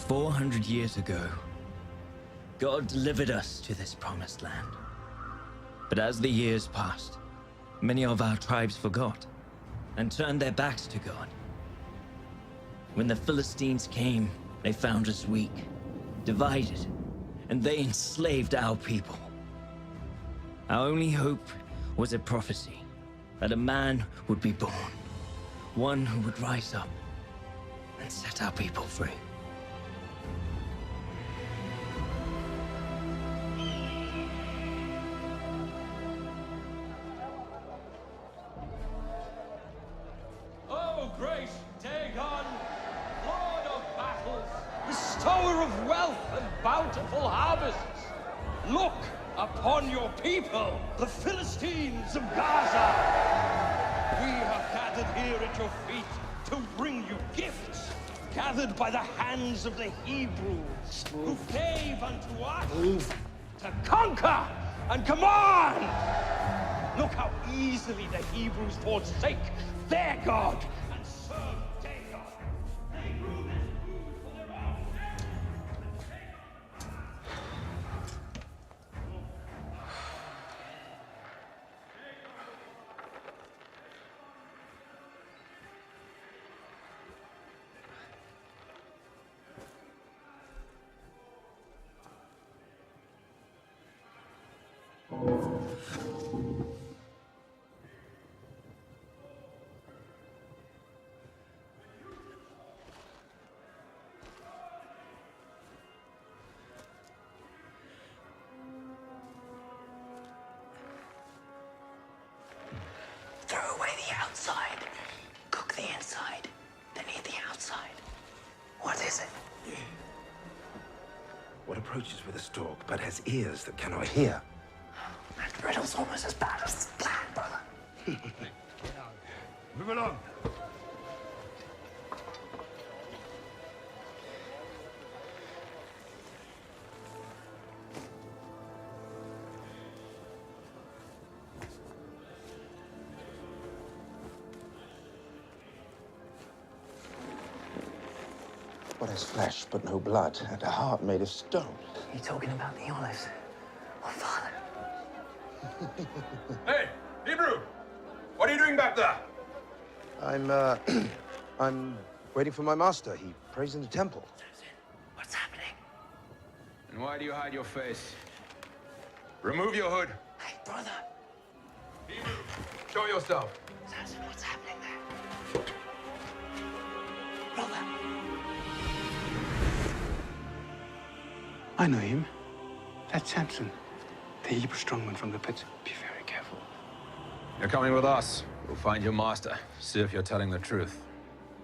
400 years ago, God delivered us to this promised land. But as the years passed, many of our tribes forgot and turned their backs to God. When the Philistines came, they found us weak, divided, and they enslaved our people. Our only hope was a prophecy that a man would be born, one who would rise up and set our people free. Oh, great Dagon, Lord of battles, bestower of wealth and bountiful harvests, look upon your people, the Philistines of Gaza. We have gathered here at your feet to bring you gifts, gathered by the hands of the Hebrews, who gave unto us to conquer and command. Look how easily the Hebrews forsake their God and serve Dagon. They grew this food for their own. Throw away the outside, cook the inside, then eat the outside. What is it? What approaches with a stalk but has ears that cannot hear? That riddle's almost as bad as the plan, brother. Move along. What has flesh but no blood, and a heart made of stone? You talking about the olives? Oh, Father. Hey, Hebrew! What are you doing back there? I'm waiting for my master. He prays in the temple. What's happening? And why do you hide your face? Remove your hood. Hey, brother. Hebrew, show yourself. Samson, what's happening there? Brother. I know him. That's Samson, the Hebrew strongman from the pit. Be very careful. You're coming with us. We'll find your master. See if you're telling the truth.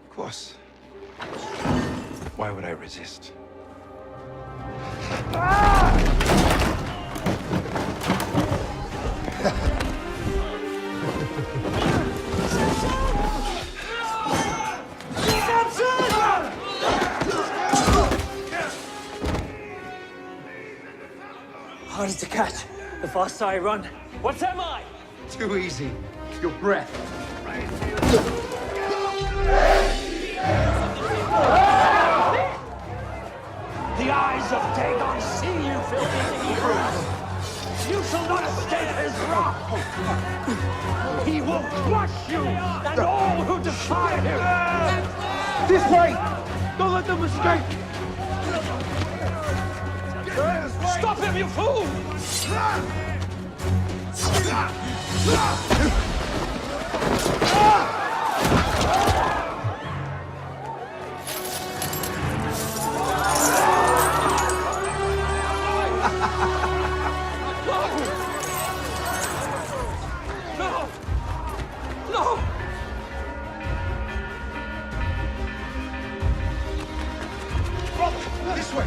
Of course. Why would I resist? Harder to catch. The faster I run. What am I? Too easy. Your breath. The eyes of Dagon see you, filthy Hebrews. You shall not escape his wrath. He will crush you and all who defy him. This way! Don't let them escape! Stop him, you fool! No! No! This way!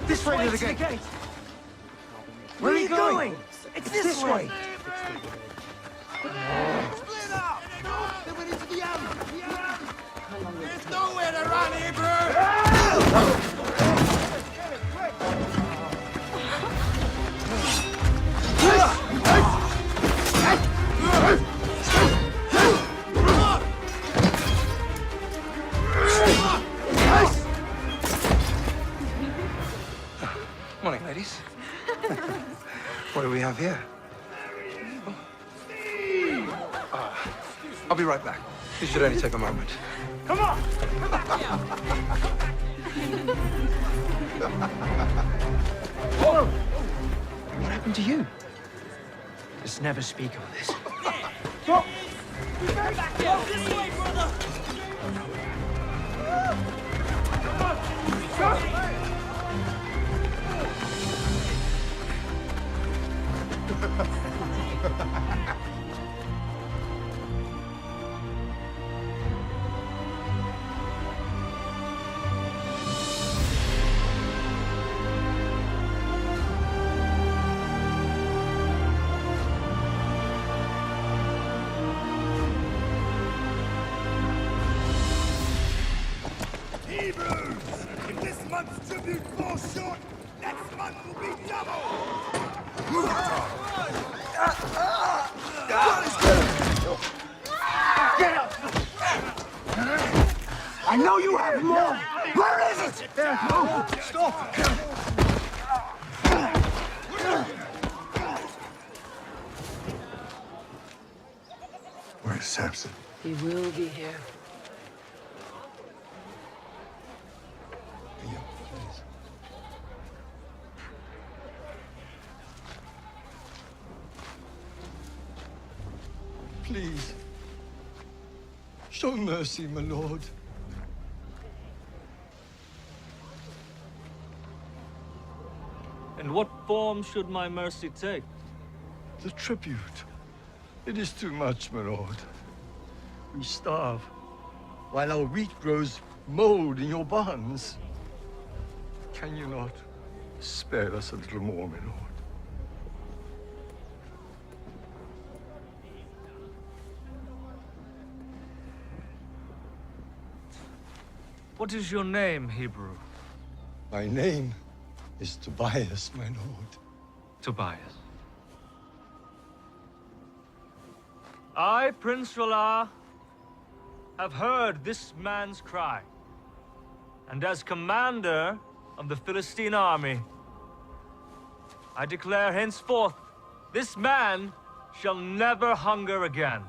This way to the gate. Where are you going? It's this way. Split up! Then we need to the alley. There's nowhere to run, Hebrew! ladies. What do we have here? I'll be right back. This should only take a moment. Come on! What happened to you? Just never speak of this. This way, brother! Hebrews! If this month's tribute falls short, next month will be double! I know you have more! Where is it? No! Stop! Where's Samson? He will be here. Yeah, please. Please, show mercy, my lord. And what form should my mercy take? The tribute. It is too much, my lord. We starve, while our wheat grows mold in your barns. Can you not spare us a little more, my lord? What is your name, Hebrew? My name is Tobias, my lord. Tobias. I, Prince Ralah, have heard this man's cry. And as commander of the Philistine army, I declare henceforth, this man shall never hunger again.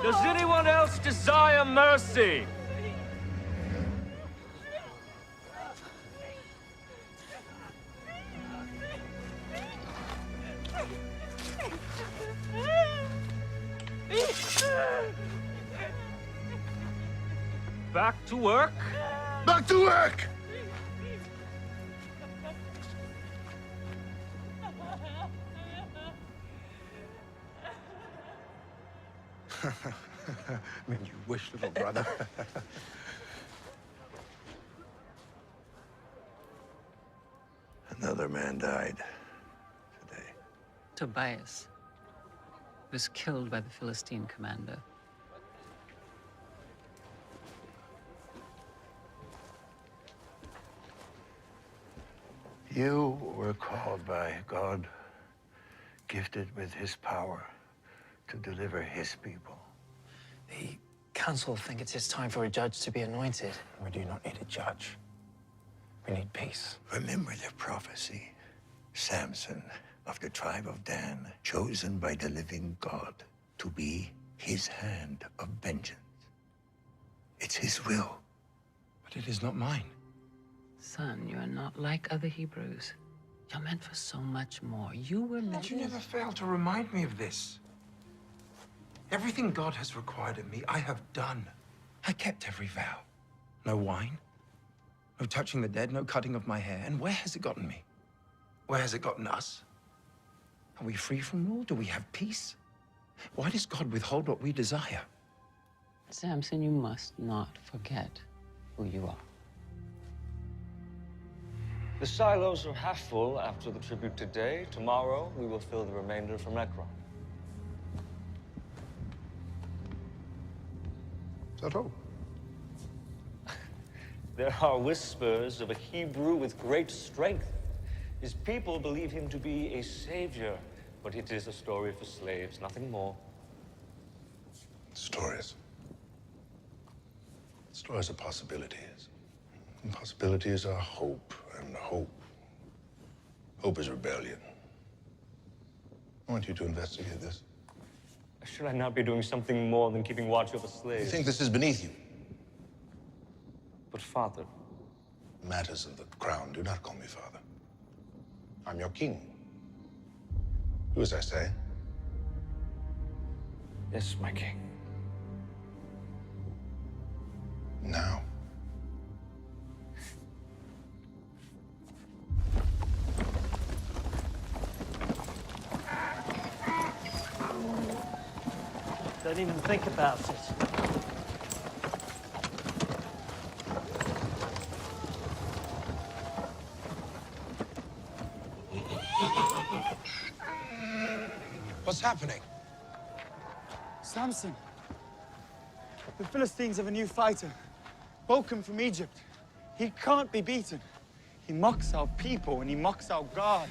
Does anyone else desire mercy? Back to work? Back to work! I mean, you wish, little brother. Another man died today. Tobias was killed by the Philistine commander. You were called by God, gifted with his power to deliver his people. The council think it's time for a judge to be anointed. We do not need a judge. We need peace. Remember the prophecy. Samson of the tribe of Dan, chosen by the living God to be his hand of vengeance. It's his will. But it is not mine. Son, you are not like other Hebrews. You're meant for so much more. You were meant... But you never fail to remind me of this. Everything God has required of me, I have done. I kept every vow. No wine, no touching the dead, no cutting of my hair. And where has it gotten me? Where has it gotten us? Are we free from rule? Do we have peace? Why does God withhold what we desire? Samson, you must not forget who you are. The silos are half full after the tribute today. Tomorrow, we will fill the remainder from Ekron. Is that all? There are whispers of a Hebrew with great strength His people believe him to be a savior, but it is a story for slaves, nothing more. Stories. Stories are possibilities. And possibilities are hope, and hope is rebellion. I want you to investigate this. Should I not be doing something more than keeping watch over slaves? You think this is beneath you? But Father... Matters of the crown, do not call me father. I'm your king. Do as I say. Yes, my king. Now. Don't even think about it. What's happening? Samson. The Philistines have a new fighter. Welcome from Egypt. He can't be beaten. He mocks our people and he mocks our God.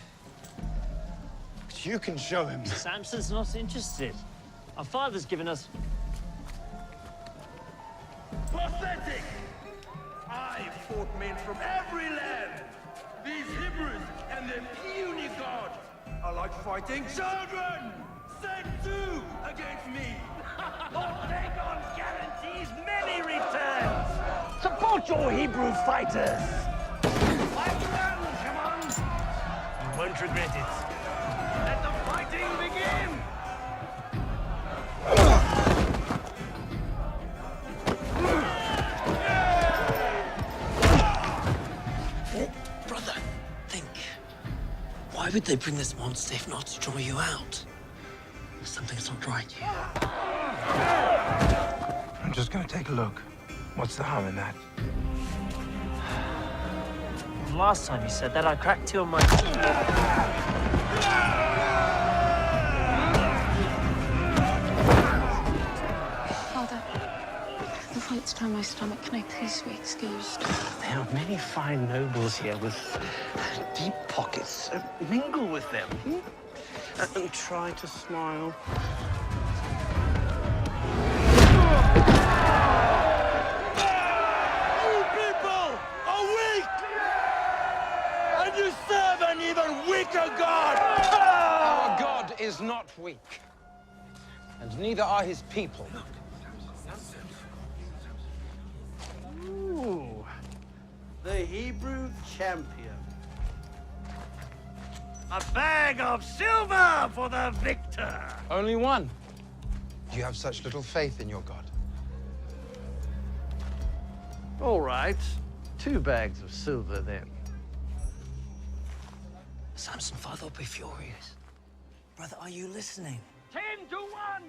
But you can show him. Samson's not interested. Our father's given us... Pathetic! I fought men from every land. These Hebrews and their puny God are like fighting children! Set two against me! Dagon guarantees many returns! Support your Hebrew fighters! Fight well, come on! You won't regret it. Let the fighting begin! Brother, think. Why would they bring this monster if not to draw you out? Something's not right here. I'm just gonna take a look. What's the harm in that? Last time you said that, I cracked two of my... Father, the fight's down my stomach. Can I please be excused? There are many fine nobles here with deep pockets. Mingle with them. And try to smile. You people are weak! And you serve an even weaker God! Our God is not weak. And neither are his people. Ooh, the Hebrew champion. A bag of silver for the victor! Only one. You have such little faith in your God. All right, 2 bags of silver then. Samson, Father will be furious. Brother, are you listening? 10 to 1!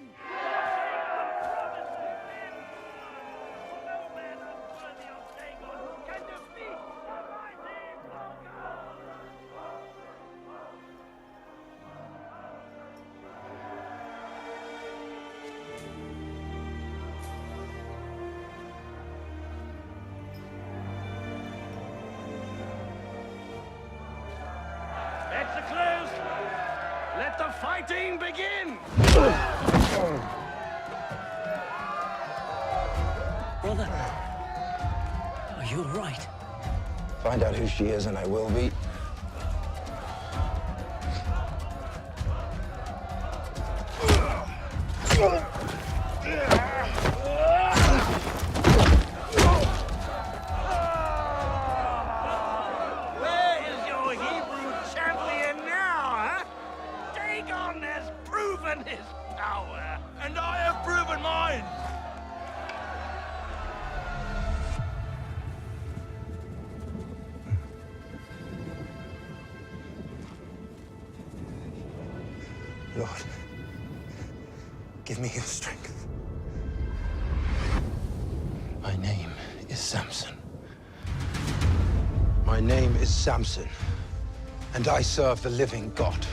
Bets are closed. Let the fighting begin. Brother, are you all right? Find out who she is and I will be. Where is your Hebrew champion now, huh? Dagon has proven his power. And I have proven mine! Lord, give me your strength. My name is Samson. My name is Samson, and I serve the living God.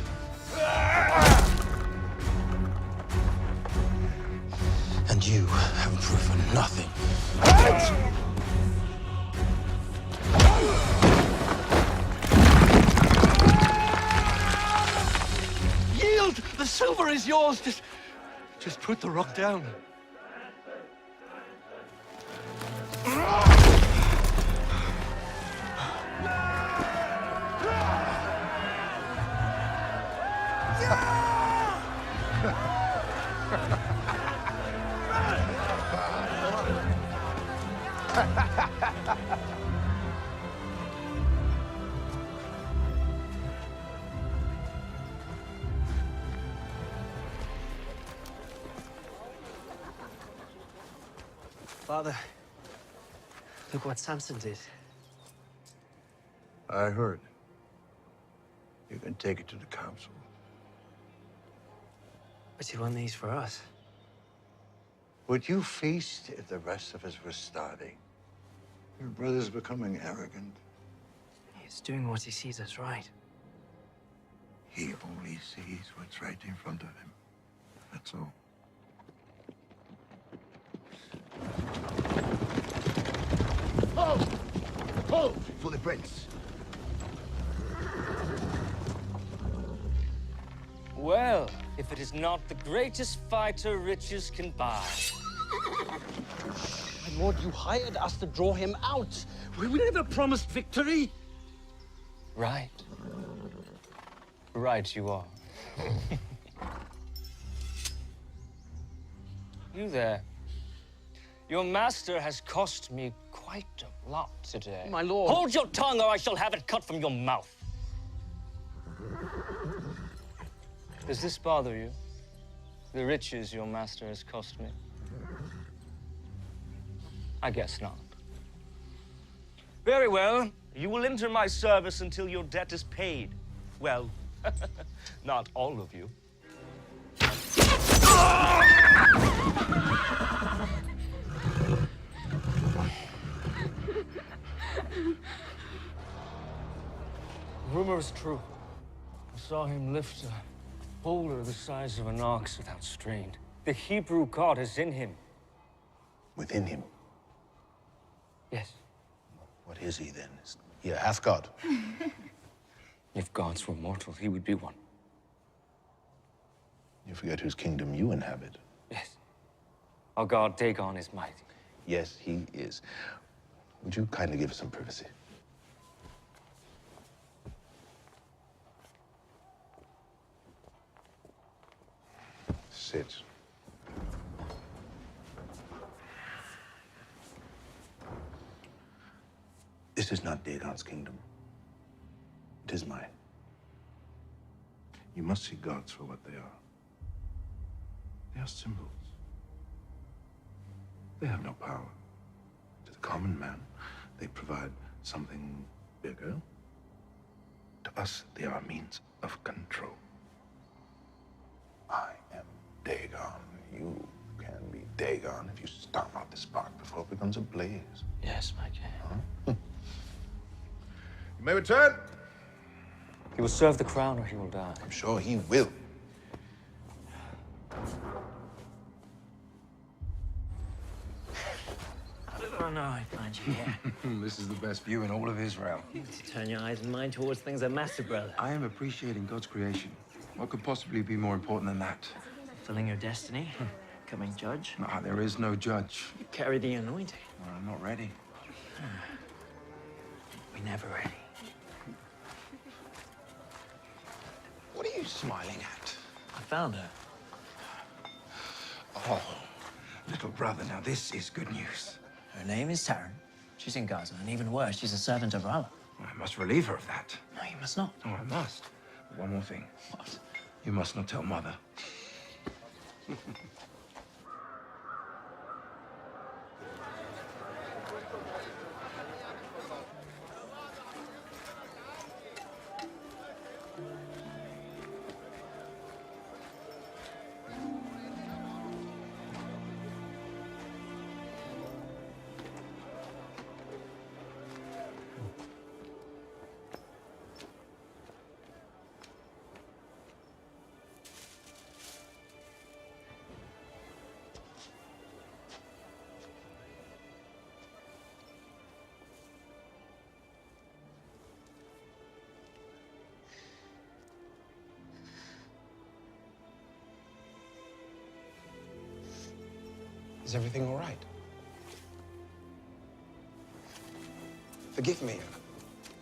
And you have proven nothing. silver is yours. Just put the rock down. Father, look what Samson did. I heard. You can take it to the council. But he won these for us. Would you feast if the rest of us were starving? Your brother's becoming arrogant. He's doing what he sees as right. He only sees what's right in front of him. That's all. Hold! Hold for the prince. Well, if it is not the greatest fighter riches can buy. My lord, you hired us to draw him out. We never promised victory. Right. Right you are. You there. Your master has cost me quite a lot today. My lord. Hold your tongue or I shall have it cut from your mouth. Does this bother you? The riches your master has cost me? I guess not. Very well. You will enter my service until your debt is paid. Well, not all of you. Rumor is true. I saw him lift a boulder the size of an ox without strain. The Hebrew god is in him. Within him. Yes. What is he then? Is he a half-god? If gods were mortal, he would be one. You forget whose kingdom you inhabit. Yes. Our god Dagon is mighty. Yes, he is. Would you kindly give us some privacy? Sit. This is not Dagon's kingdom. It is mine. You must see gods for what they are. They are symbols. They have no power. To the common man, they provide something bigger. To us, they are a means of control. I am Dagon. You can be Dagon if you stomp out the spark before it becomes a blaze. Yes, my king. Huh? You may return. He will serve the crown or he will die. I'm sure he will. How did I know I'd find you here? This is the best view in all of Israel. To turn your eyes and mind towards things that matter, brother. I am appreciating God's creation. What could possibly be more important than that? Fulfilling your destiny, becoming judge. Ah, there is no judge. You carry the anointing. No, I'm not ready. We're never ready. What are you smiling at? I found her. Oh, little brother, now this is good news. Her name is Taryn. She's in Gaza, and even worse, she's a servant of Allah. I must relieve her of that. No, you must not. Oh, I must. But one more thing. What? You must not tell Mother. Is everything all right? Forgive me.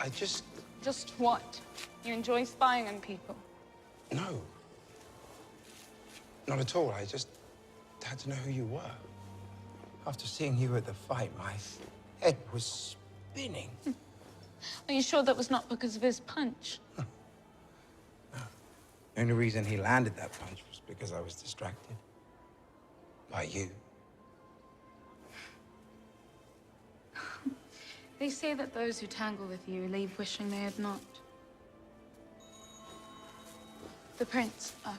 I just... Just what? You enjoy spying on people? No. Not at all. I just had to know who you were. After seeing you at the fight, my head was spinning. Are you sure that was not because of his punch? No. The only reason he landed that punch was because I was distracted. By you. They say that those who tangle with you leave wishing they had not. The prince. I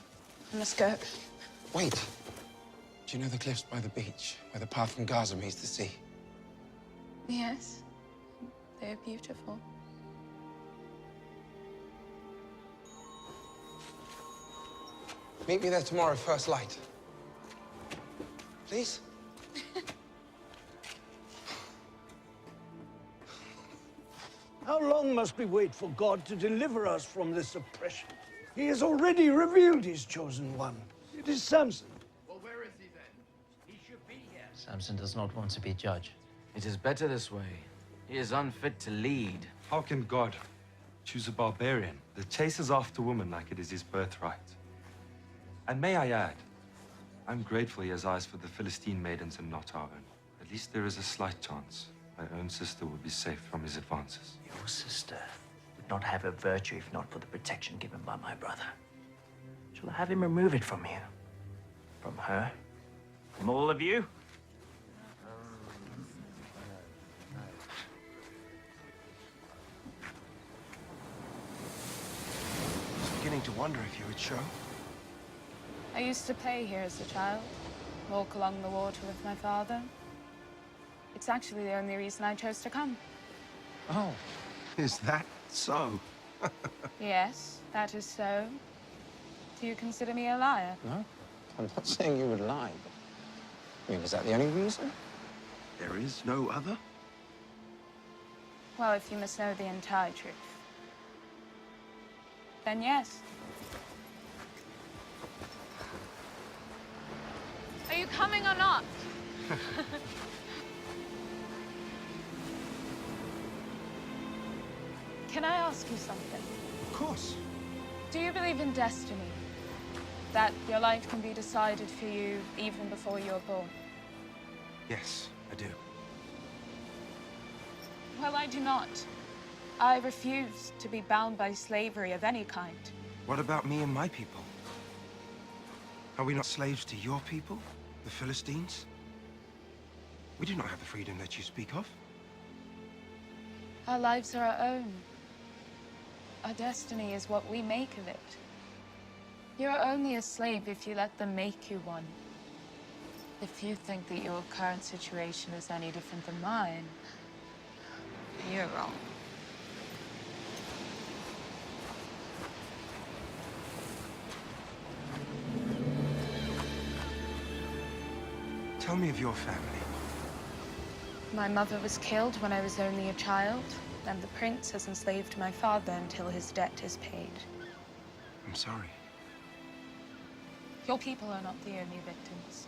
must go. Wait. Do you know the cliffs by the beach, where the path from Gaza meets the sea? Yes. They're beautiful. Meet me there tomorrow, first light. Please? How long must we wait for God to deliver us from this oppression? He has already revealed his chosen one. It is Samson. Well, where is he then? He should be here. Samson does not want to be judge. It is better this way. He is unfit to lead. How can God choose a barbarian that chases after women like it is his birthright? And may I add, I'm grateful he has eyes for the Philistine maidens and not our own. At least there is a slight chance my own sister will be safe from his advances. Your sister would not have her virtue if not for the protection given by my brother. Shall I have him remove it from you? From her? From all of you? I was beginning to wonder if you would show. I used to play here as a child, walk along the water with my father. It's actually the only reason I chose to come. Oh, is that so? Yes, that is so. Do you consider me a liar? No, I'm not saying you would lie, but... I mean, is that the only reason? There is no other? Well, if you must know the entire truth, then yes. Are you coming or not? Can I ask you something? Of course. Do you believe in destiny? That your life can be decided for you even before you're born? Yes, I do. Well, I do not. I refuse to be bound by slavery of any kind. What about me and my people? Are we not slaves to your people, the Philistines? We do not have the freedom that you speak of. Our lives are our own. Our destiny is what we make of it. You're only a slave if you let them make you one. If you think that your current situation is any different than mine, you're wrong. Tell me of your family. My mother was killed when I was only a child, and the prince has enslaved my father until his debt is paid. I'm sorry. Your people are not the only victims.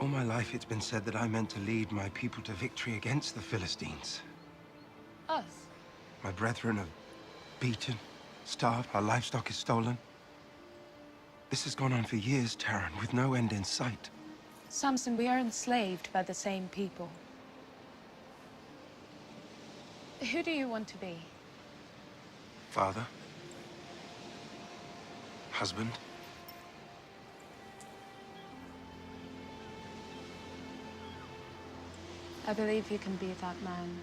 All my life it's been said that I meant to lead my people to victory against the Philistines. Us? My brethren are beaten, starved, our livestock is stolen. This has gone on for years, Taran, with no end in sight. Samson, we are enslaved by the same people. Who do you want to be? Father. Husband. I believe you can be that man.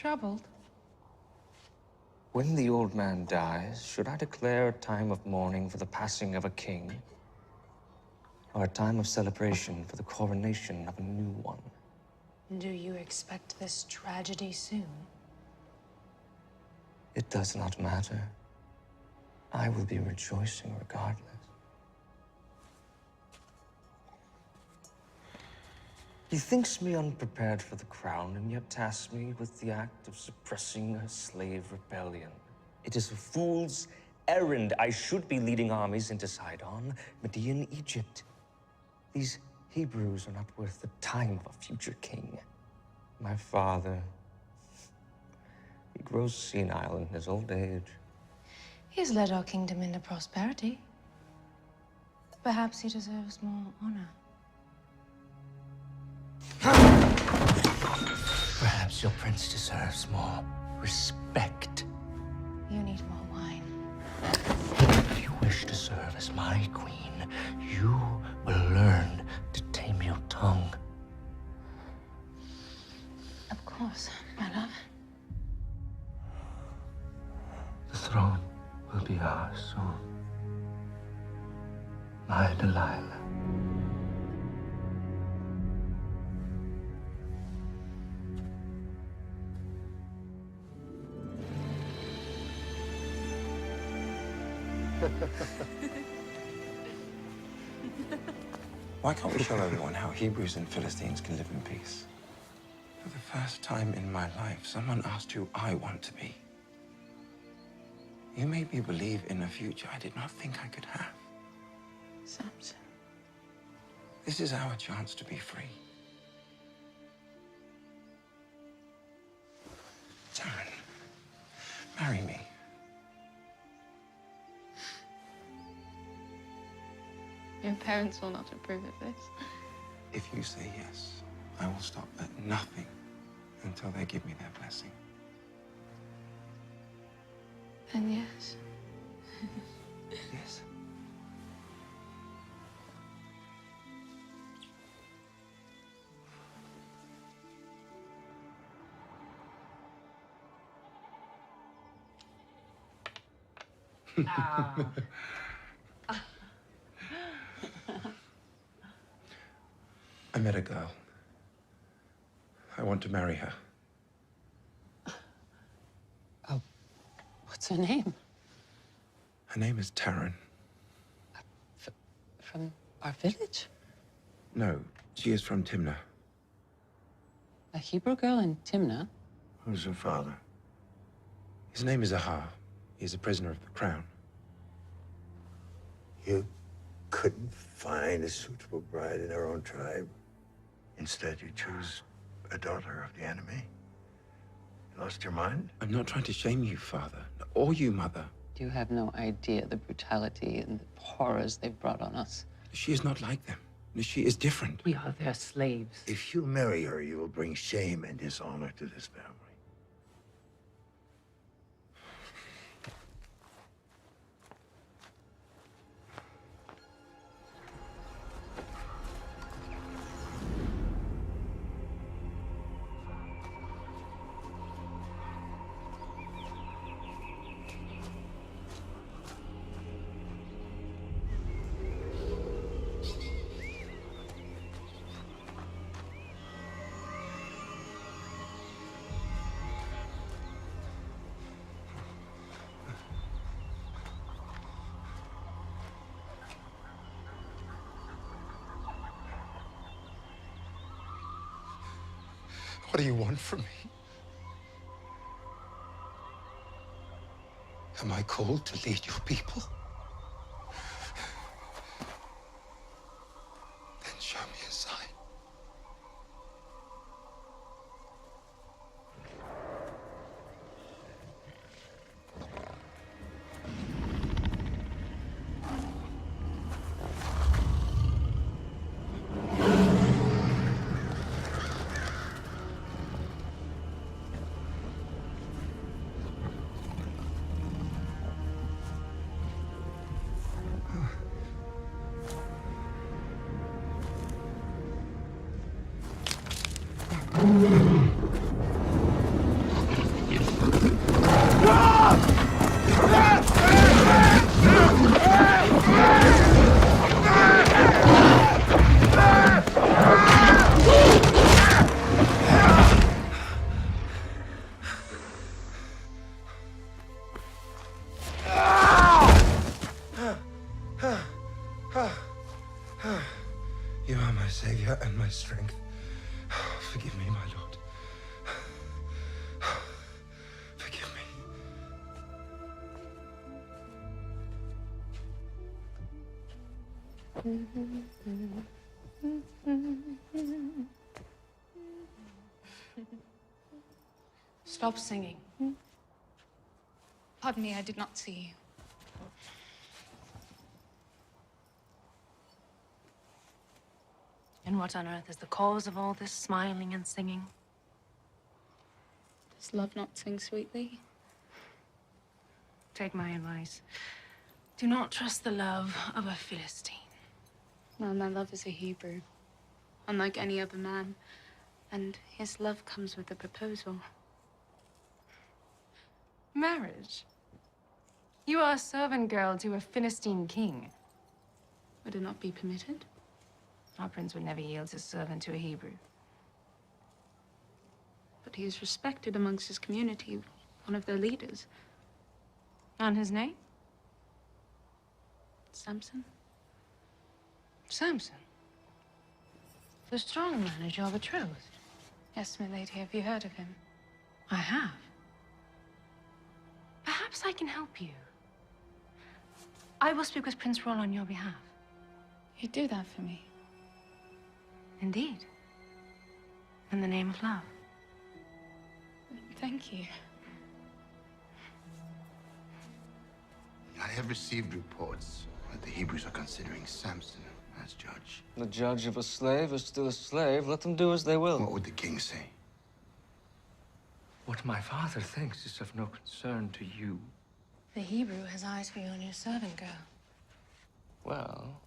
Troubled? When the old man dies, should I declare a time of mourning for the passing of a king? Or a time of celebration for the coronation of a new one? Do you expect this tragedy soon? It does not matter. I will be rejoicing regardless. He thinks me unprepared for the crown, and yet tasks me with the act of suppressing a slave rebellion. It is a fool's errand. I should be leading armies into Sidon, Median, Egypt. These Hebrews are not worth the time of a future king. My father, he grows senile in his old age. He has led our kingdom into prosperity. Perhaps he deserves more honor. Perhaps your prince deserves more respect. You need more wine. If you wish to serve as my queen, you will learn to tame your tongue. Of course, my love. The throne will be ours soon. My Delilah. Why can't we show everyone how Hebrews and Philistines can live in peace? For the first time in my life, someone asked who I want to be. You made me believe in a future I did not think I could have. Samson. This is our chance to be free. Taryn, marry me. Your parents will not approve of this. If you say yes, I will stop at nothing until they give me their blessing. And yes. Yes. I met a girl. I want to marry her. Oh, what's her name? Her name is Taryn. From our village? No, she is from Timnah. A Hebrew girl in Timnah? Who's her father? His name is Ahar. He's a prisoner of the crown. You couldn't find a suitable bride in our own tribe. Instead, you choose a daughter of the enemy. You lost your mind? I'm not trying to shame you, Father, or you, Mother. You have no idea the brutality and the horrors they've brought on us. She is not like them. She is different. We are their slaves. If you marry her, you will bring shame and dishonor to this family. What do you want from me? Am I called to lead your people? Then show me a sign. Ah! You are my savior and my strength. Forgive me, my lord. Forgive me. Stop singing. Pardon me, I did not see you. And what on earth is the cause of all this smiling and singing? Does love not sing sweetly? Take my advice. Do not trust the love of a Philistine. Well, my love is a Hebrew, unlike any other man, and his love comes with a proposal. Marriage? You are a servant girl to a Philistine king. Would it not be permitted? Our prince would never yield his servant to a Hebrew. But he is respected amongst his community, one of their leaders. And his name? Samson? Samson? The strong man is your betrothed? Yes, my lady. Have you heard of him? I have. Perhaps I can help you. I will speak with Prince Roll on your behalf. You'd do that for me? Indeed. In the name of love. Thank you. I have received reports that the Hebrews are considering Samson as judge. The judge of a slave is still a slave. Let them do as they will. What would the king say? What my father thinks is of no concern to you. The Hebrew has eyes for your new servant girl. Well,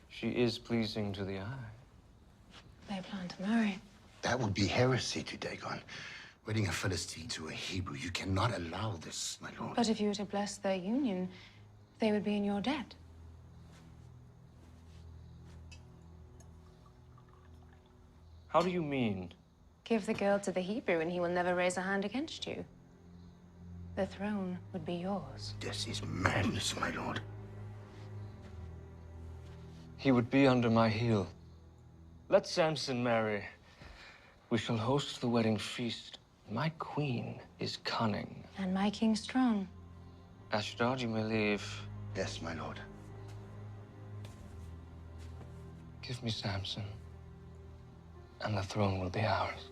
she is pleasing to the eye. They plan to marry. That would be heresy to Dagon. Wedding a Philistine to a Hebrew. You cannot allow this, my lord. But if you were to bless their union, they would be in your debt. How do you mean? Give the girl to the Hebrew and he will never raise a hand against you. The throne would be yours. This is madness, my lord. He would be under my heel. Let Samson marry. We shall host the wedding feast. My queen is cunning. And my king strong. Ashdod, you may leave. Yes, my lord. Give me Samson, and the throne will be ours.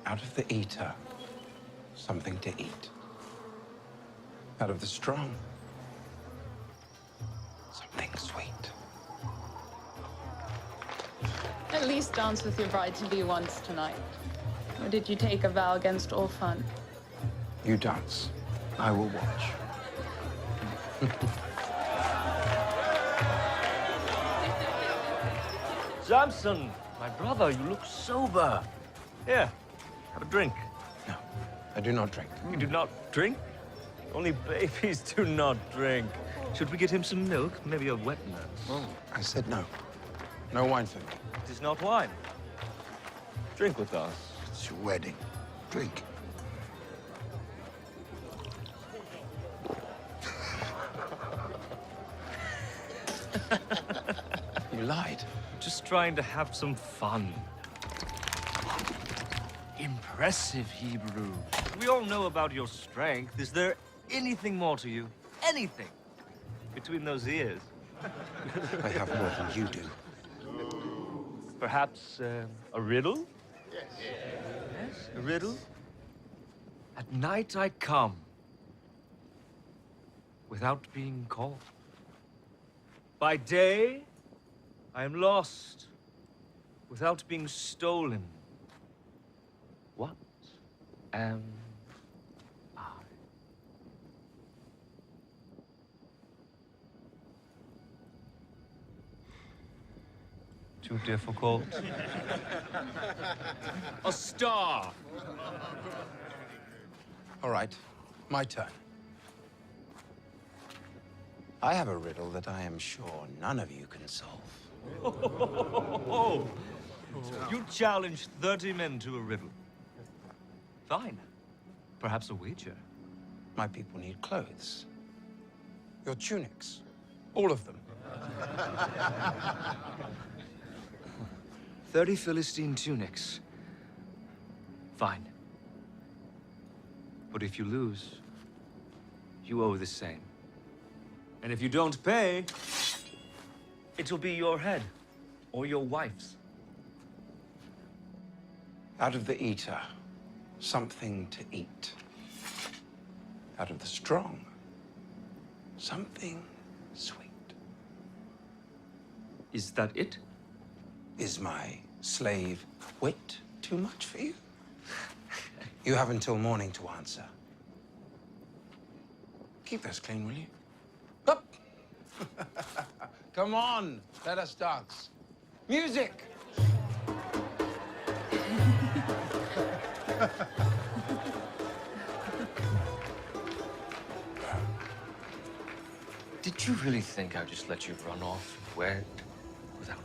Out of the eater, something to eat. Out of the strong, something sweet. At least dance with your bride-to-be once tonight. Or did you take a vow against all fun? You dance. I will watch. Samson, my brother, you look sober. Here, have a drink. No, I do not drink. You do not drink? Only babies do not drink. Should we get him some milk? Maybe a wet nurse? Oh, I said no. No wine for me. It is not wine. Drink with us. It's your wedding. Drink. You lied. Just trying to have some fun. Impressive, Hebrew. We all know about your strength. Is there anything more to you? Anything? Between those ears? I have more than you do. Perhaps a riddle? Yes. Yes, a riddle? At night I come, without being called. By day, I am lost, without being stolen. What am I? Too difficult? A star! All right, my turn. I have a riddle that I am sure none of you can solve. You challenged 30 men to a riddle. Fine. Perhaps a wager. My people need clothes. Your tunics. All of them. 30 Philistine tunics. Fine. But if you lose, you owe the same. And if you don't pay, it'll be your head or your wife's. Out of the eater, something to eat. Out of the strong, something sweet. Is that it? Is my slave wit too much for you? You have until morning to answer. Keep those clean, will you? Up! Come on, let us dance. Music! Did you really think I'd just let you run off wed without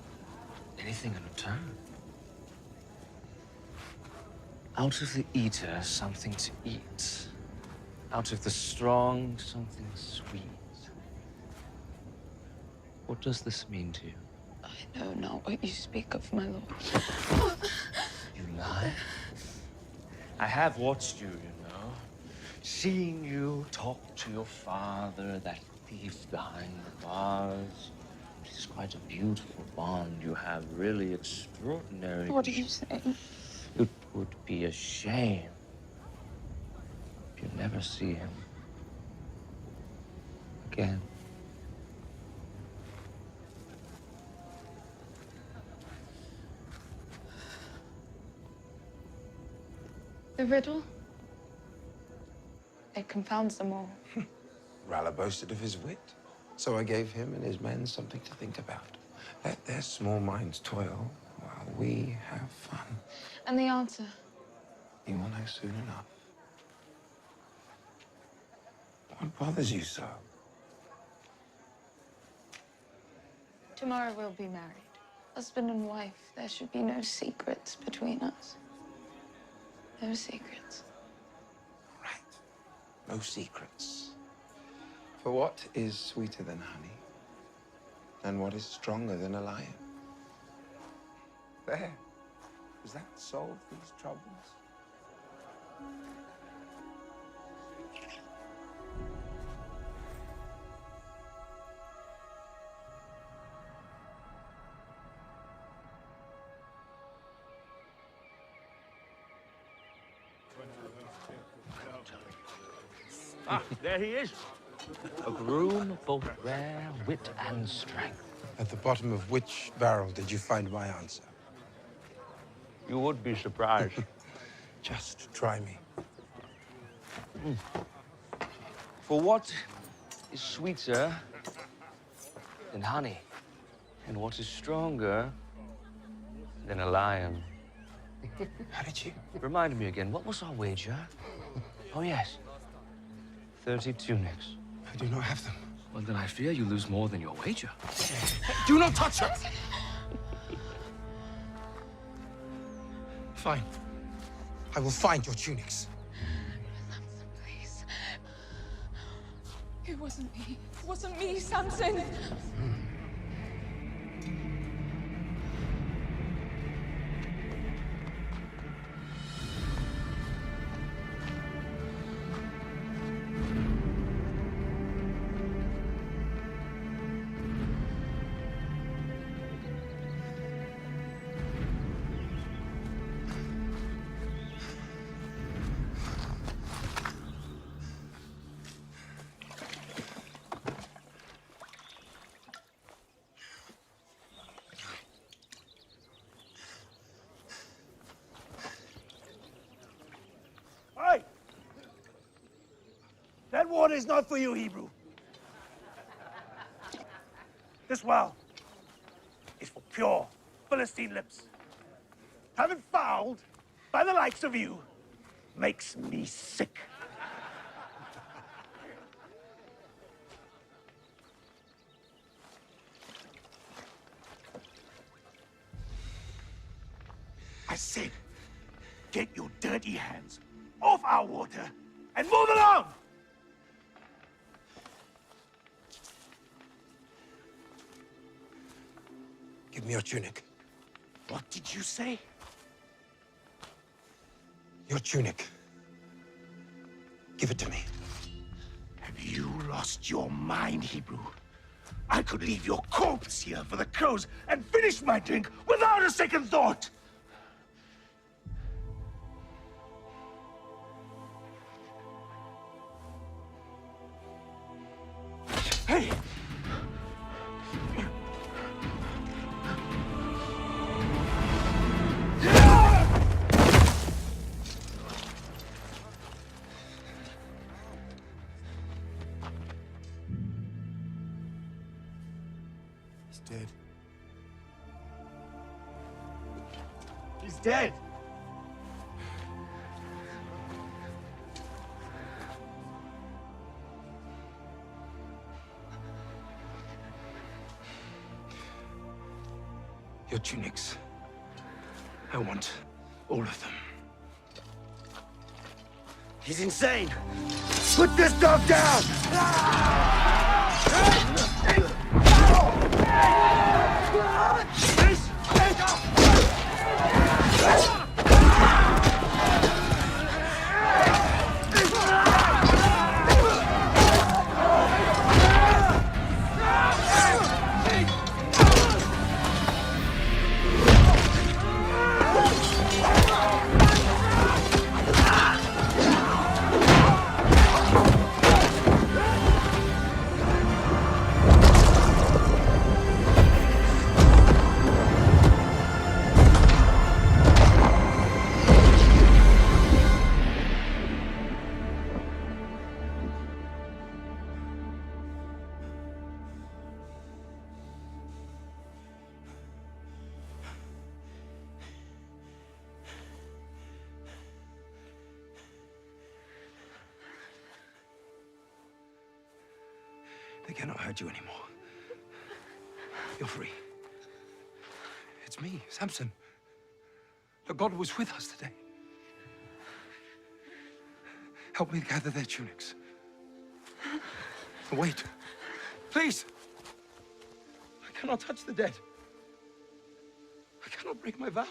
anything in return? Out of the eater, something to eat. Out of the strong, something sweet. What does this mean to you? I know not what you speak of, my lord. You lie? I have watched you, you know. Seen you talk to your father, that thief behind the bars. It is quite a beautiful bond you have, really extraordinary. What are you saying? It would be a shame if you never see him again. The riddle? It confounds them all. Ralla boasted of his wit, so I gave him and his men something to think about. Let their small minds toil while we have fun. And the answer? You will know soon enough. What bothers you so? Tomorrow we'll be married. Husband and wife. There should be no secrets between us. No secrets. No secrets. For what is sweeter than honey? And what is stronger than a lion? There. Does that solve these troubles? Ah, there he is. A groom of both rare wit and strength. At the bottom of which barrel did you find my answer? You would be surprised. Just try me. For what is sweeter than honey? And what is stronger than a lion? How did you? Remind me again, what was our wager? Oh, yes. 30 tunics. I do not have them. Well, then I fear you lose more than your wager. Do not touch her! Fine. I will find your tunics. Please. It wasn't me. It wasn't me, Samson. Hey! That water is not for you, Hebrew. This well is for pure Philistine lips. Having fouled by the likes of you makes me sick. I said, get your dirty hands off our water and move along! Give me your tunic. What did you say? Your tunic. Give it to me. Have you lost your mind, Hebrew? I could leave your corpse here for the crows and finish my drink without a second thought! Hey! He's dead. He's dead! Your tunics. I want all of them. He's insane! Put this dog down! They cannot hurt you anymore. You're free. It's me, Samson. Look, God was with us today. Help me gather their tunics. Wait. Please. I cannot touch the dead. I cannot break my vow.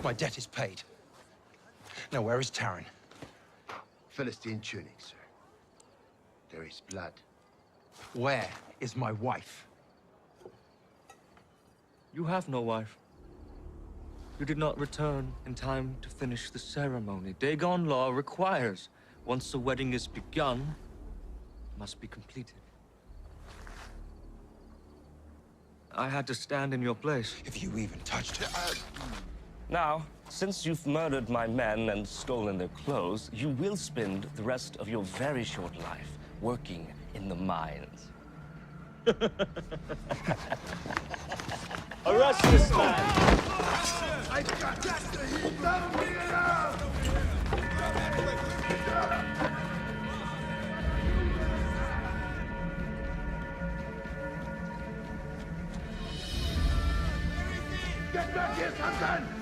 My debt is paid. Now, where is Taran? Philistine tunic, sir. There is blood. Where is my wife? You have no wife. You did not return in time to finish the ceremony. Dagon law requires, once the wedding is begun, it must be completed. I had to stand in your place. If you even touched her. Now, since you've murdered my men and stolen their clothes, you will spend the rest of your very short life working in the mines. Arrest this man! I've got the heat down here! Get back here, Samson!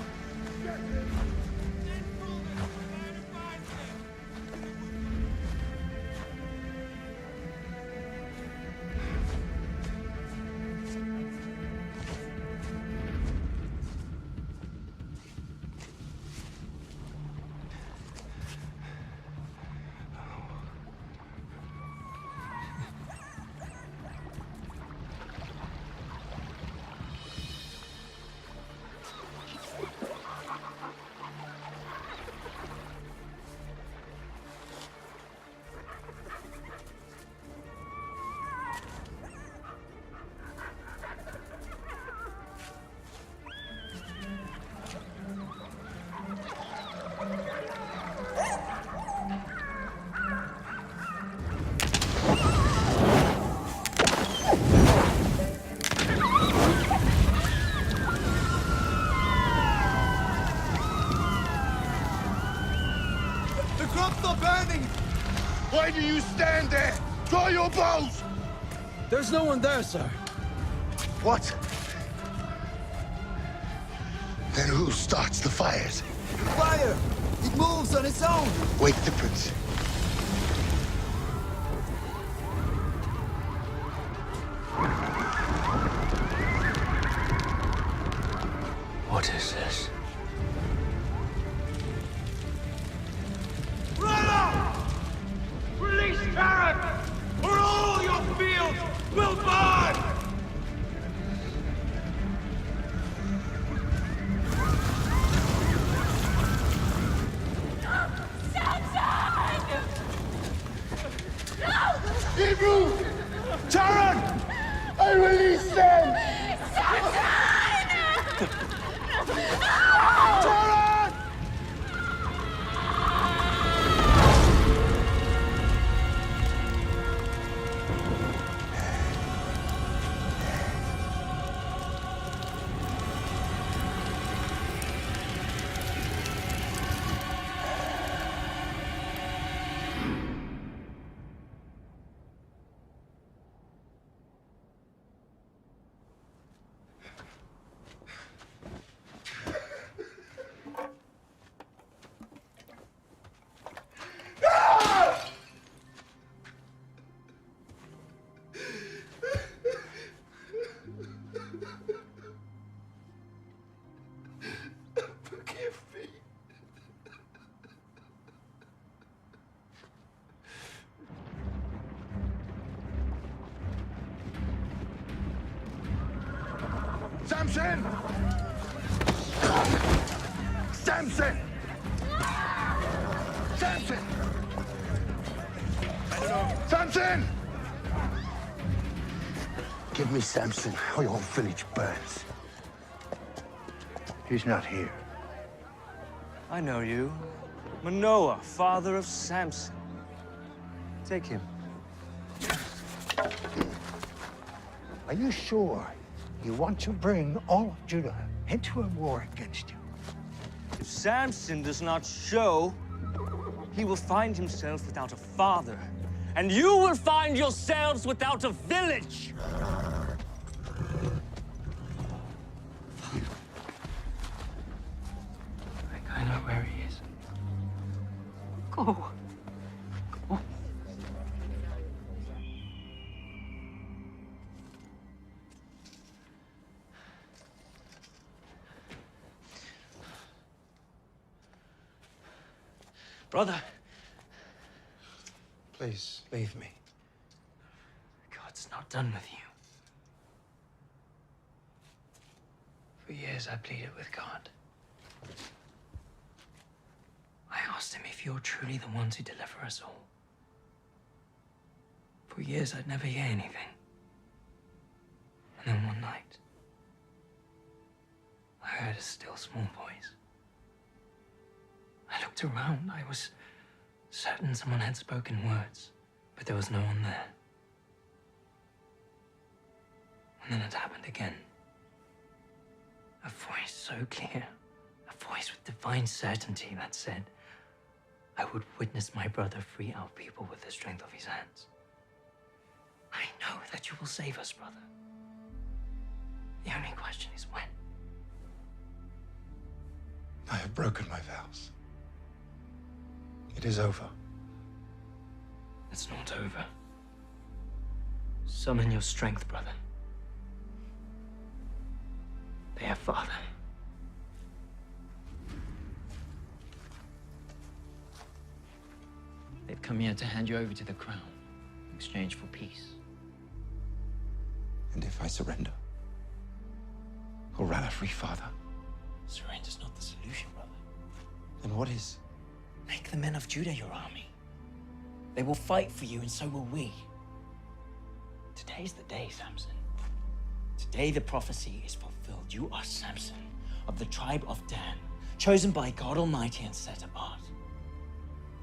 Why do you stand there? Draw your bows! There's no one there, sir. What? Then who starts the fires? Fire! It moves on its own! Wake the prince. What is this? Brother! Release Tarak, or all your fields will burn! Hebrew! Taran! I release them! Taran! Forgive me. Samson! Samson! Samson! Samson! Give me Samson, or your whole village burns. He's not here. I know you. Manoah, father of Samson. Take him. Are you sure you want to bring all of Judah into a war against you? If Samson does not show, he will find himself without a father, and you will find yourselves without a village. I know where he is. Go. Go. Brother, Please, leave me. God's not done with you. For years, I pleaded with God. I asked him if you're truly the one to deliver us all. For years, I'd never hear anything. And then one night, I heard a still small voice. I looked around. I was certain someone had spoken words, but there was no one there. And then it happened again. A voice so clear, a voice with divine certainty that said, I would witness my brother free our people with the strength of his hands. I know that you will save us, brother. The only question is when. I have broken my vows. It is over. It's not over. Summon your strength, brother. Their father. They've come here to hand you over to the crown in exchange for peace. And if I surrender? Or rather, free father? Surrender's not the solution, brother. Then what is? Make the men of Judah your army. They will fight for you, and so will we. Today's the day, Samson. Today the prophecy is fulfilled. You are Samson, of the tribe of Dan, chosen by God Almighty and set apart.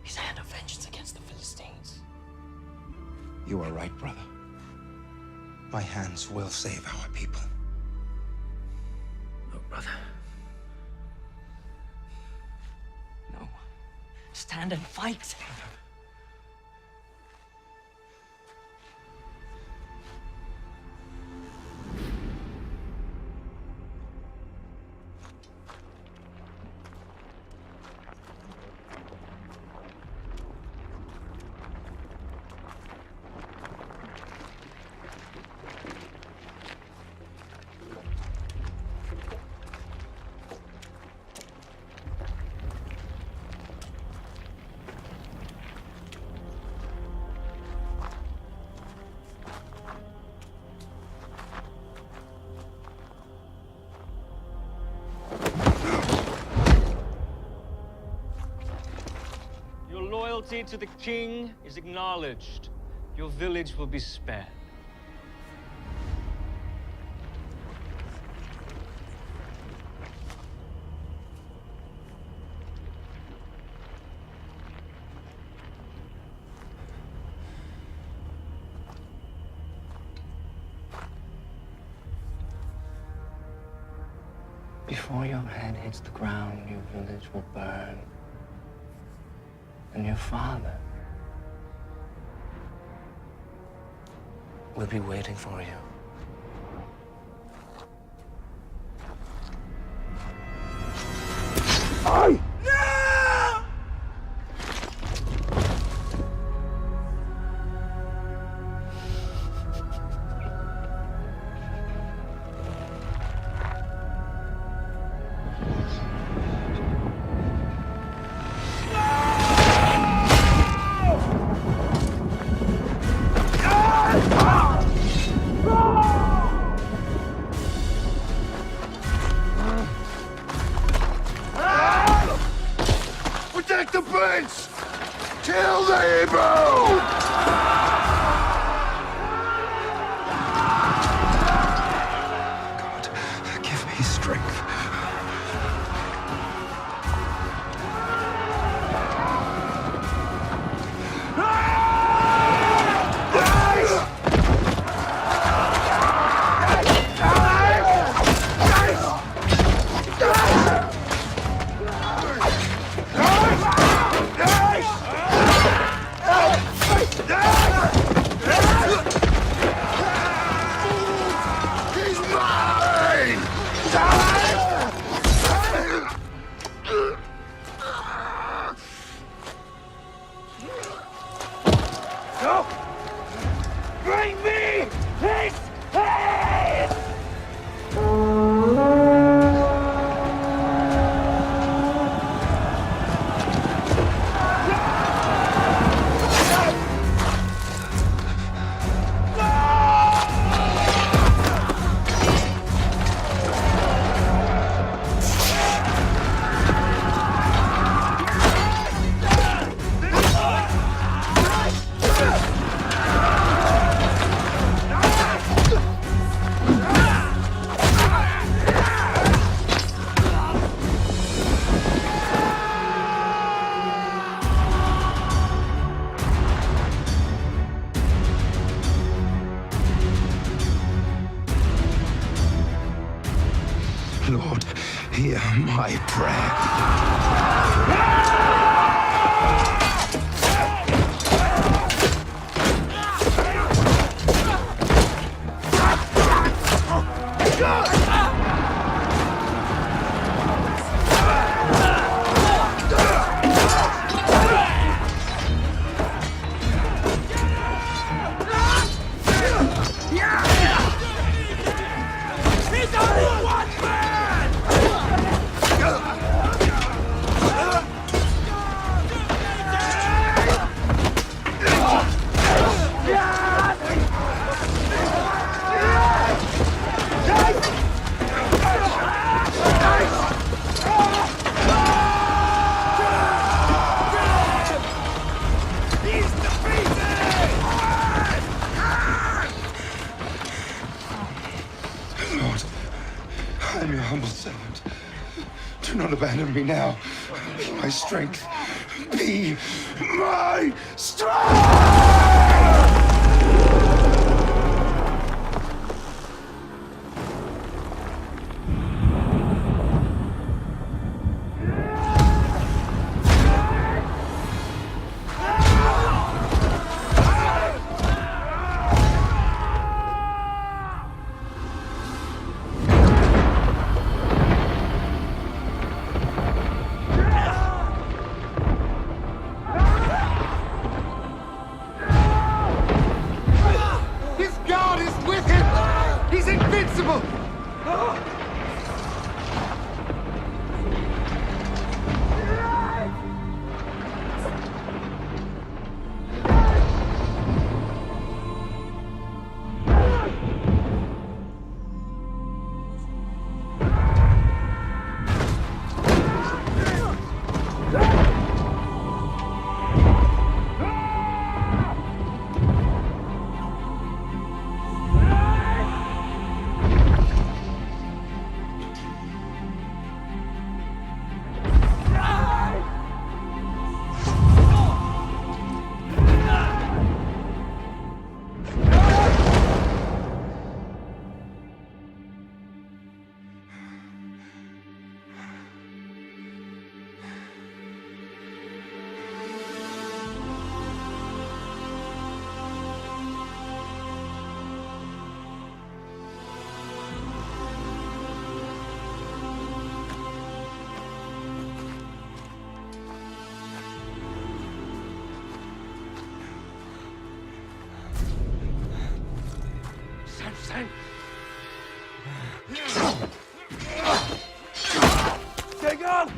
His hand of vengeance against the Philistines. You are right, brother. My hands will save our people. No, brother. No. Stand and fight. loyalty to the king is acknowledged, your village will be spared. Before your head hits the ground, your village will burn. And your father will be waiting for you. Protect the prince! Kill the Hebrew! Give me strength. He's mine! No! Bring me his head! Lord, hear my prayer. He's only one man! Lord, I am your humble servant. Do not abandon me now. Be my strength. Be my strength! His God is with him! He's invincible! Dagon!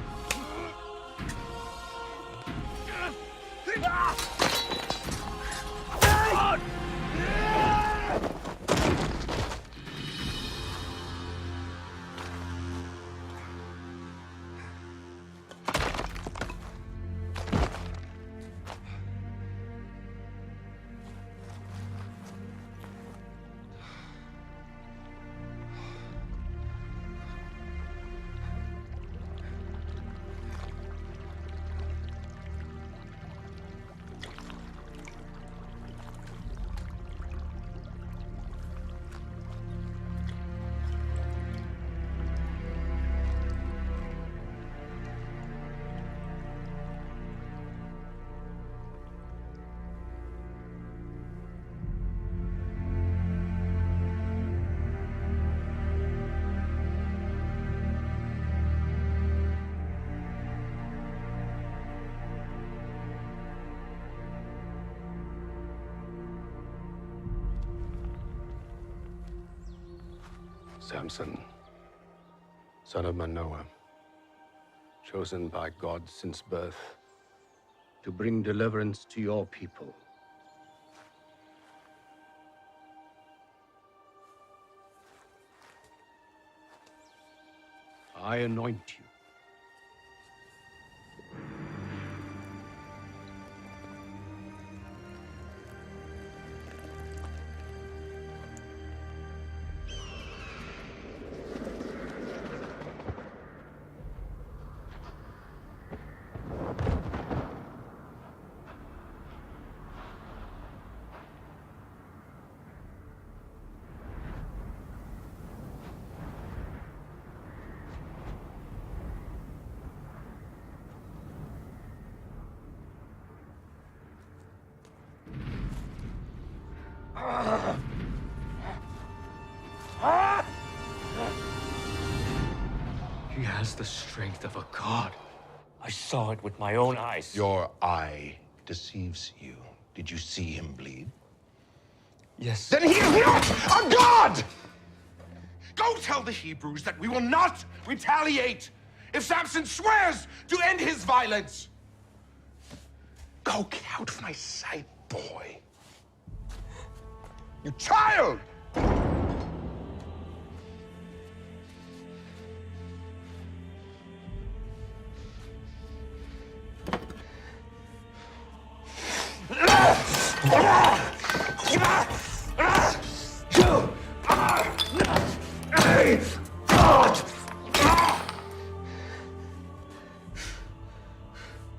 Samson, son of Manoah, chosen by God since birth to bring deliverance to your people. I anoint you. He has the strength of a god. I saw it with my own eyes. Your eye deceives you. Did you see him bleed? Yes. Then he is not a god! Go tell the Hebrews that we will not retaliate if Samson swears to end his violence. Go, get out of my sight, boy. You child!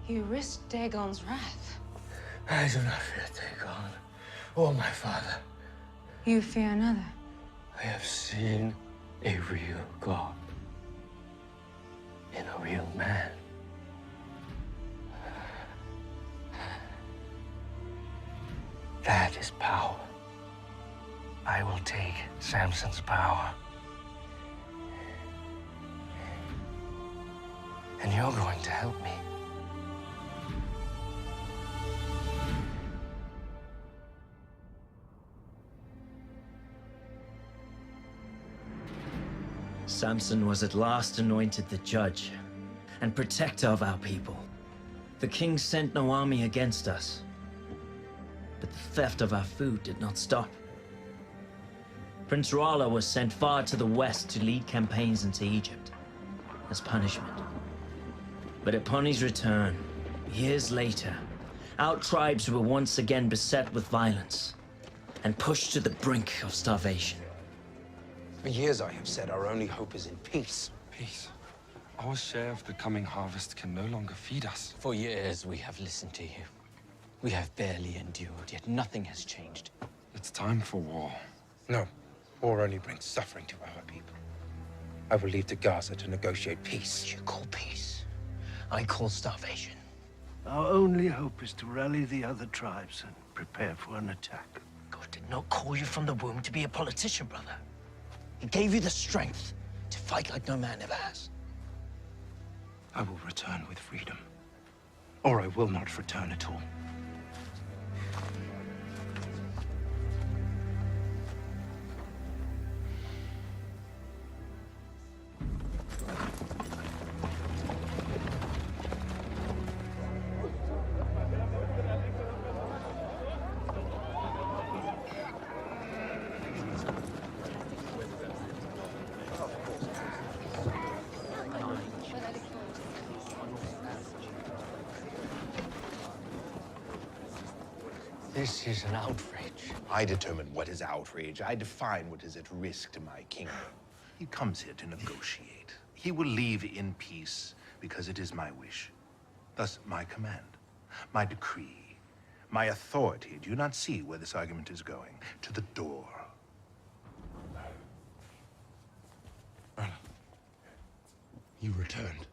You risked Dagon's wrath. I do not fear Dagon or my father. You fear another. I have seen a real God in a real man. That is power. I will take Samson's power. And you're going to help me. Samson was at last anointed the judge and protector of our people. The king sent no army against us, but the theft of our food did not stop. Prince Rala was sent far to the west to lead campaigns into Egypt as punishment. But upon his return, years later, our tribes were once again beset with violence and pushed to the brink of starvation. For years I have said our only hope is in peace. Peace. Our share of the coming harvest can no longer feed us. For years we have listened to you. We have barely endured, yet nothing has changed. It's time for war. No. War only brings suffering to our people. I will leave to Gaza to negotiate peace. You call peace. I call starvation. Our only hope is to rally the other tribes and prepare for an attack. God did not call you from the womb to be a politician, brother. He gave you the strength to fight like no man ever has. I will return with freedom. Or I will not return at all. This is an outrage. I determine what is outrage. I define what is at risk to my kingdom. He comes here to negotiate. He will leave in peace because it is my wish. Thus, my command, my decree, my authority. Do you not see where this argument is going? To the door. You returned.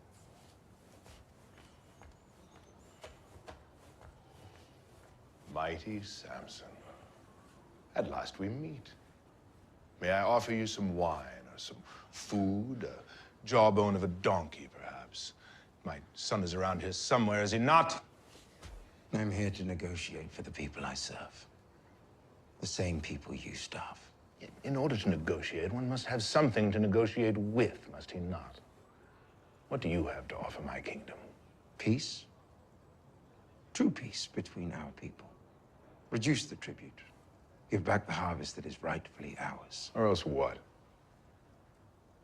Mighty Samson. At last we meet. May I offer you some wine or some food? A jawbone of a donkey, perhaps. My son is around here somewhere, is he not? I'm here to negotiate for the people I serve. The same people you starve. In order to negotiate, one must have something to negotiate with, must he not? What do you have to offer my kingdom? Peace. True peace between our people. Reduce the tribute. Give back the harvest that is rightfully ours. Or else what?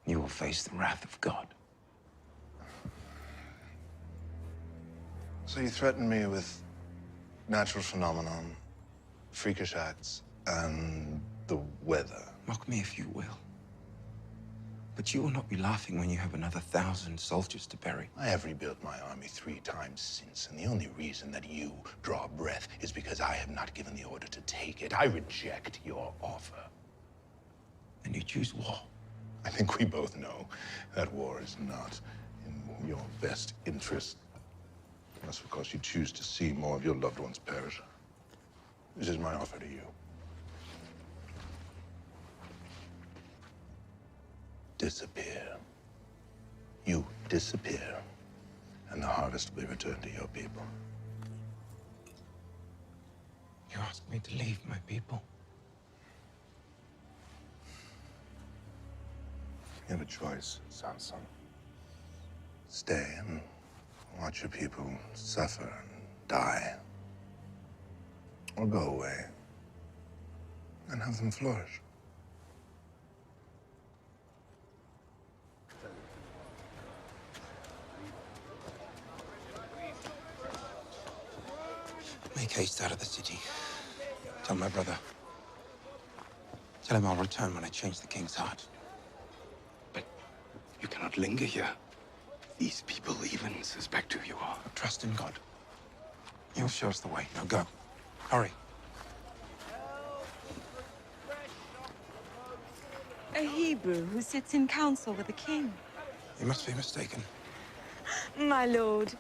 You will face the wrath of God. So you threaten me with natural phenomenon, freakish acts, and the weather. Mock me if you will. But you will not be laughing when you have another 1,000 soldiers to bury. I have rebuilt my army 3 times since, and the only reason that you draw breath is because I have not given the order to take it. I reject your offer. And you choose war. I think we both know that war is not in your best interest. That's because you choose to see more of your loved ones perish. This is my offer to you. Disappear. You disappear, and the harvest will be returned to your people. You asked me to leave my people. You have a choice, Samson. Stay and watch your people suffer and die. Or go away and have them flourish. Make haste out of the city. Tell my brother. Tell him I'll return when I change the king's heart. But you cannot linger here. These people even suspect who you are. Trust in God. He'll show us the way. Now go. Hurry. A Hebrew who sits in council with the king. You must be mistaken. My lord,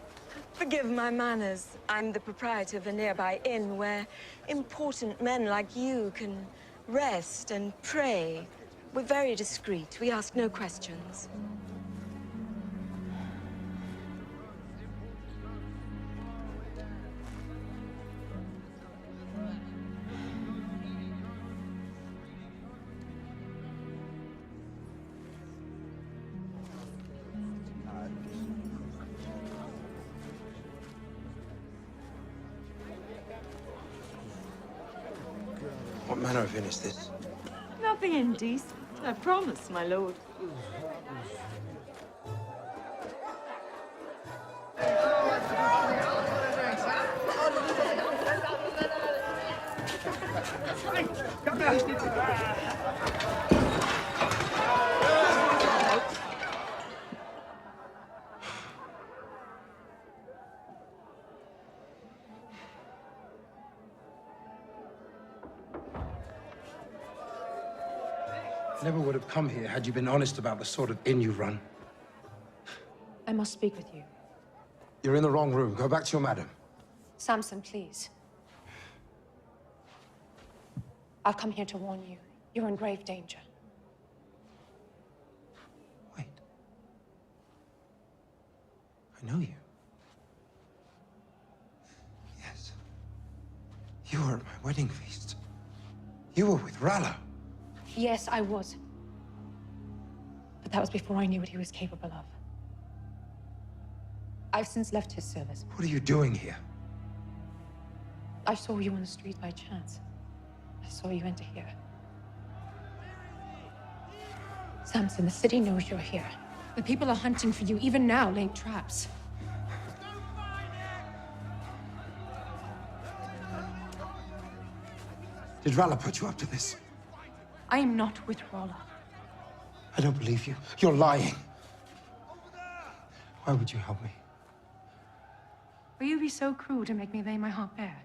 forgive my manners. I'm the proprietor of a nearby inn where important men like you can rest and pray. We're very discreet. We ask no questions. What manner of inn is this? Nothing indecent, I promise, my lord. Never would have come here had you been honest about the sort of inn you run. I must speak with you. You're in the wrong room. Go back to your madam. Samson, please. I've come here to warn you. You're in grave danger. I know you. Yes. You were at my wedding feast. You were with Rala. Yes, I was. But that was before I knew what he was capable of. I've since left his service. What are you doing here? I saw you on the street by chance. I saw you enter here. Samson, the city knows you're here. The people are hunting for you, even now, laying traps. Did Ralla put you up to this? I am not with Ralla. I don't believe you. You're lying. Why would you help me? Will you be so cruel to make me lay my heart bare?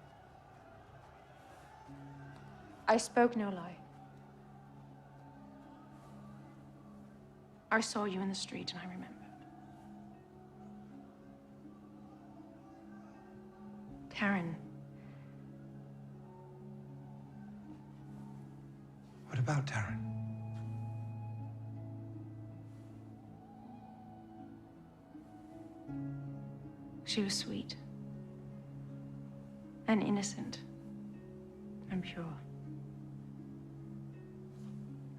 I spoke no lie. I saw you in the street and I remembered. Taryn. What about Taryn? She was sweet and innocent and pure.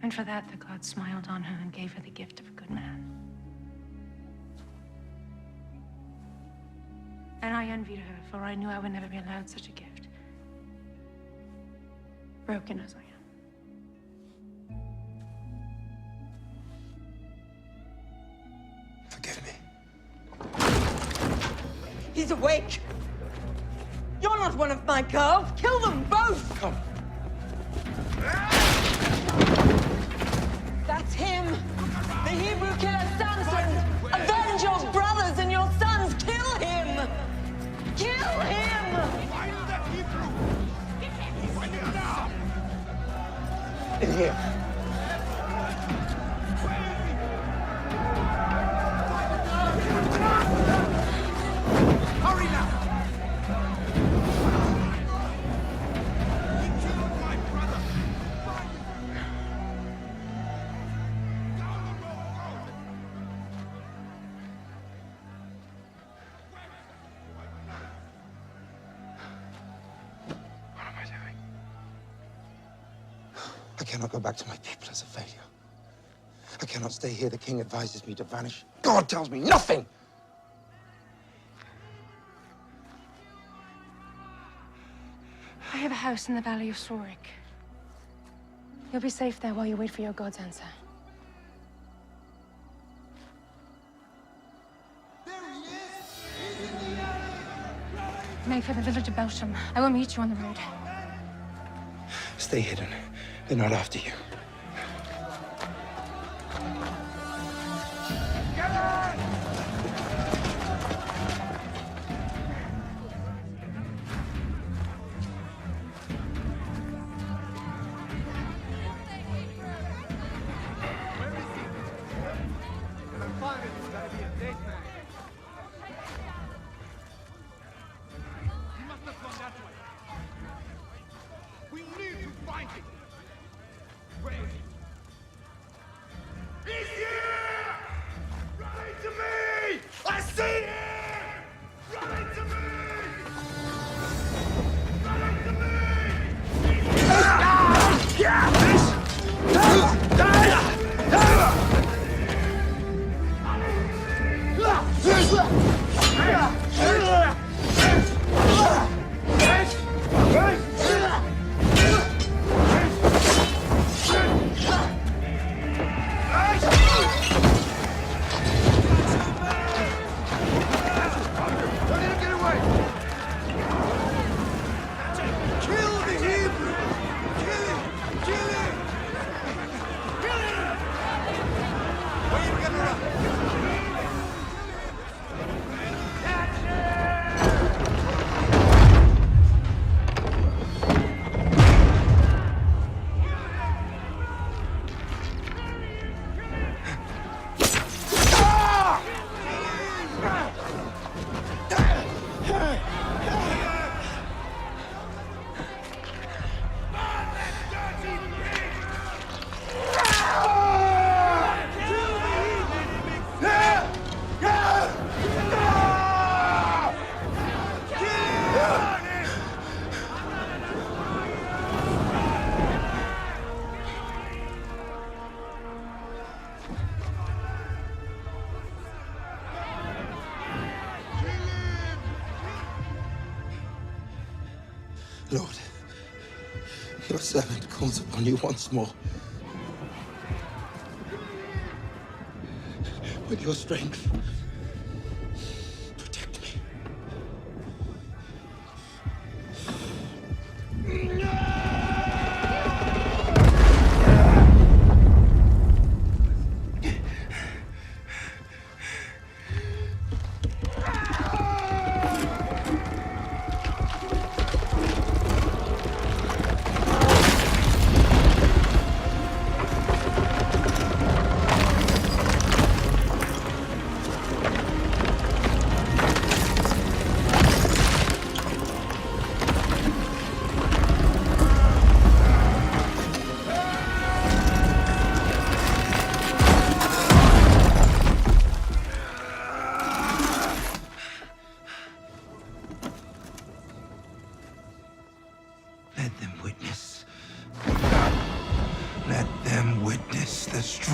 And for that, the gods smiled on her and gave her the gift of a good man. And I envied her, for I knew I would never be allowed such a gift. Broken as I am. Forgive me. He's awake. You're not one of my girls. Kill them both. Come. That's him. The Hebrew killer Samson. Avenge your brothers and your sons. Kill him. Kill him. Find that Hebrew. Find him now. In here. Hurry now. I cannot go back to my people as a failure. I cannot stay here. The king advises me to vanish. God tells me nothing! I have a house in the Valley of Sorik. You'll be safe there while you wait for your god's answer. Make for the village of Belsham. I will meet you on the road. Stay hidden. They're not after you. We need to find him. Where is he? He's here! Running to me! I see him! Running to me! Running to me! Lord, your servant calls upon you once more. With your strength, protect me. No!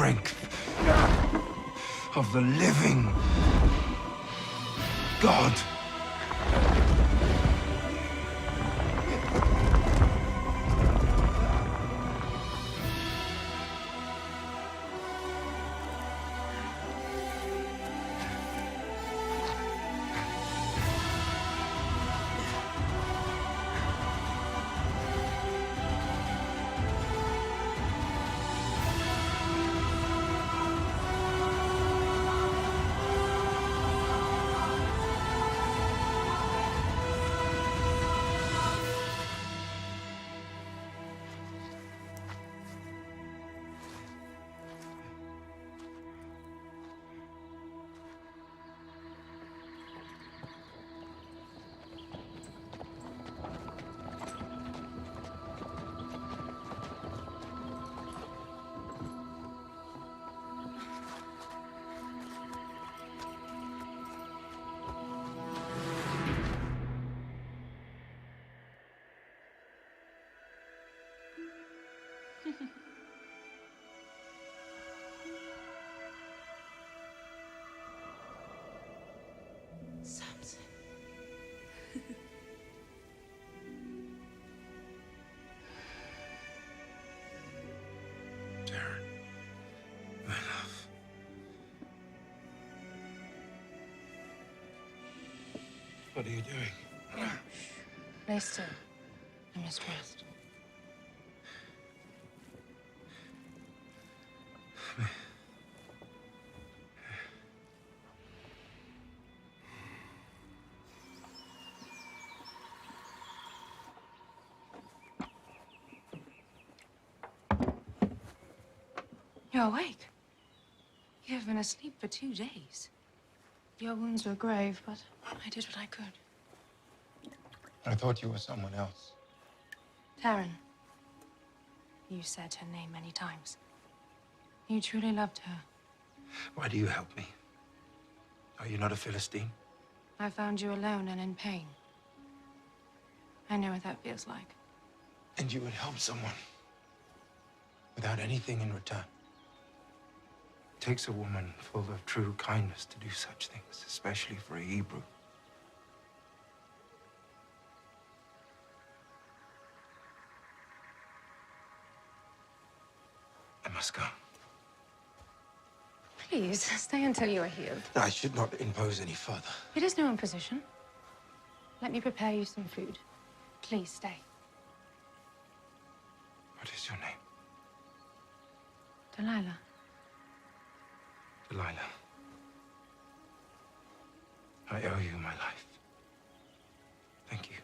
strength of the living God. Samson. My love. What are you doing? Lay still. I must rest. You're awake. You have been asleep for 2 days. Your wounds were grave, but I did what I could. I thought you were someone else. Taryn. You said her name many times. You truly loved her. Why do you help me? Are you not a Philistine? I found you alone and in pain. I know what that feels like. And you would help someone without anything in return. It takes a woman full of true kindness to do such things, especially for a Hebrew. I must go. Please, stay until you are healed. I should not impose any further. It is no imposition. Let me prepare you some food. Please stay. What is your name? Delilah. Delilah. I owe you my life. Thank you.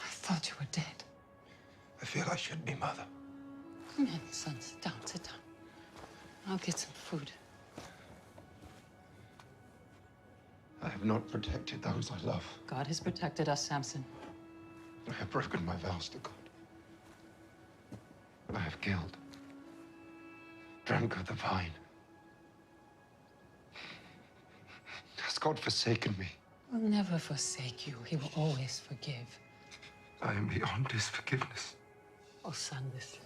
I thought you were dead. I feel I should be, Mother. Come in, son. Sit down, sit down. I'll get some food. I have not protected those I love. God has protected us, Samson. I have broken my vows to God. I have killed, drunk of the vine. Has God forsaken me? He will never forsake you. He will always forgive. I am beyond his forgiveness. Oh, son, listen.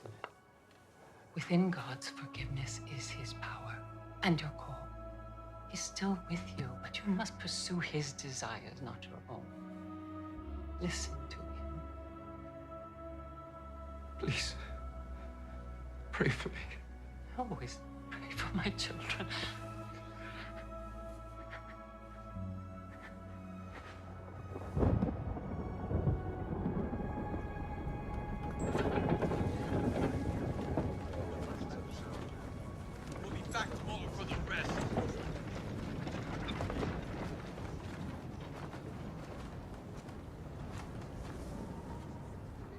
Within God's forgiveness is his power and your call. He's still with you, but you must pursue his desires, not your own. Listen to him. Please, pray for me. Always pray for my children. We'll be back tomorrow for the rest.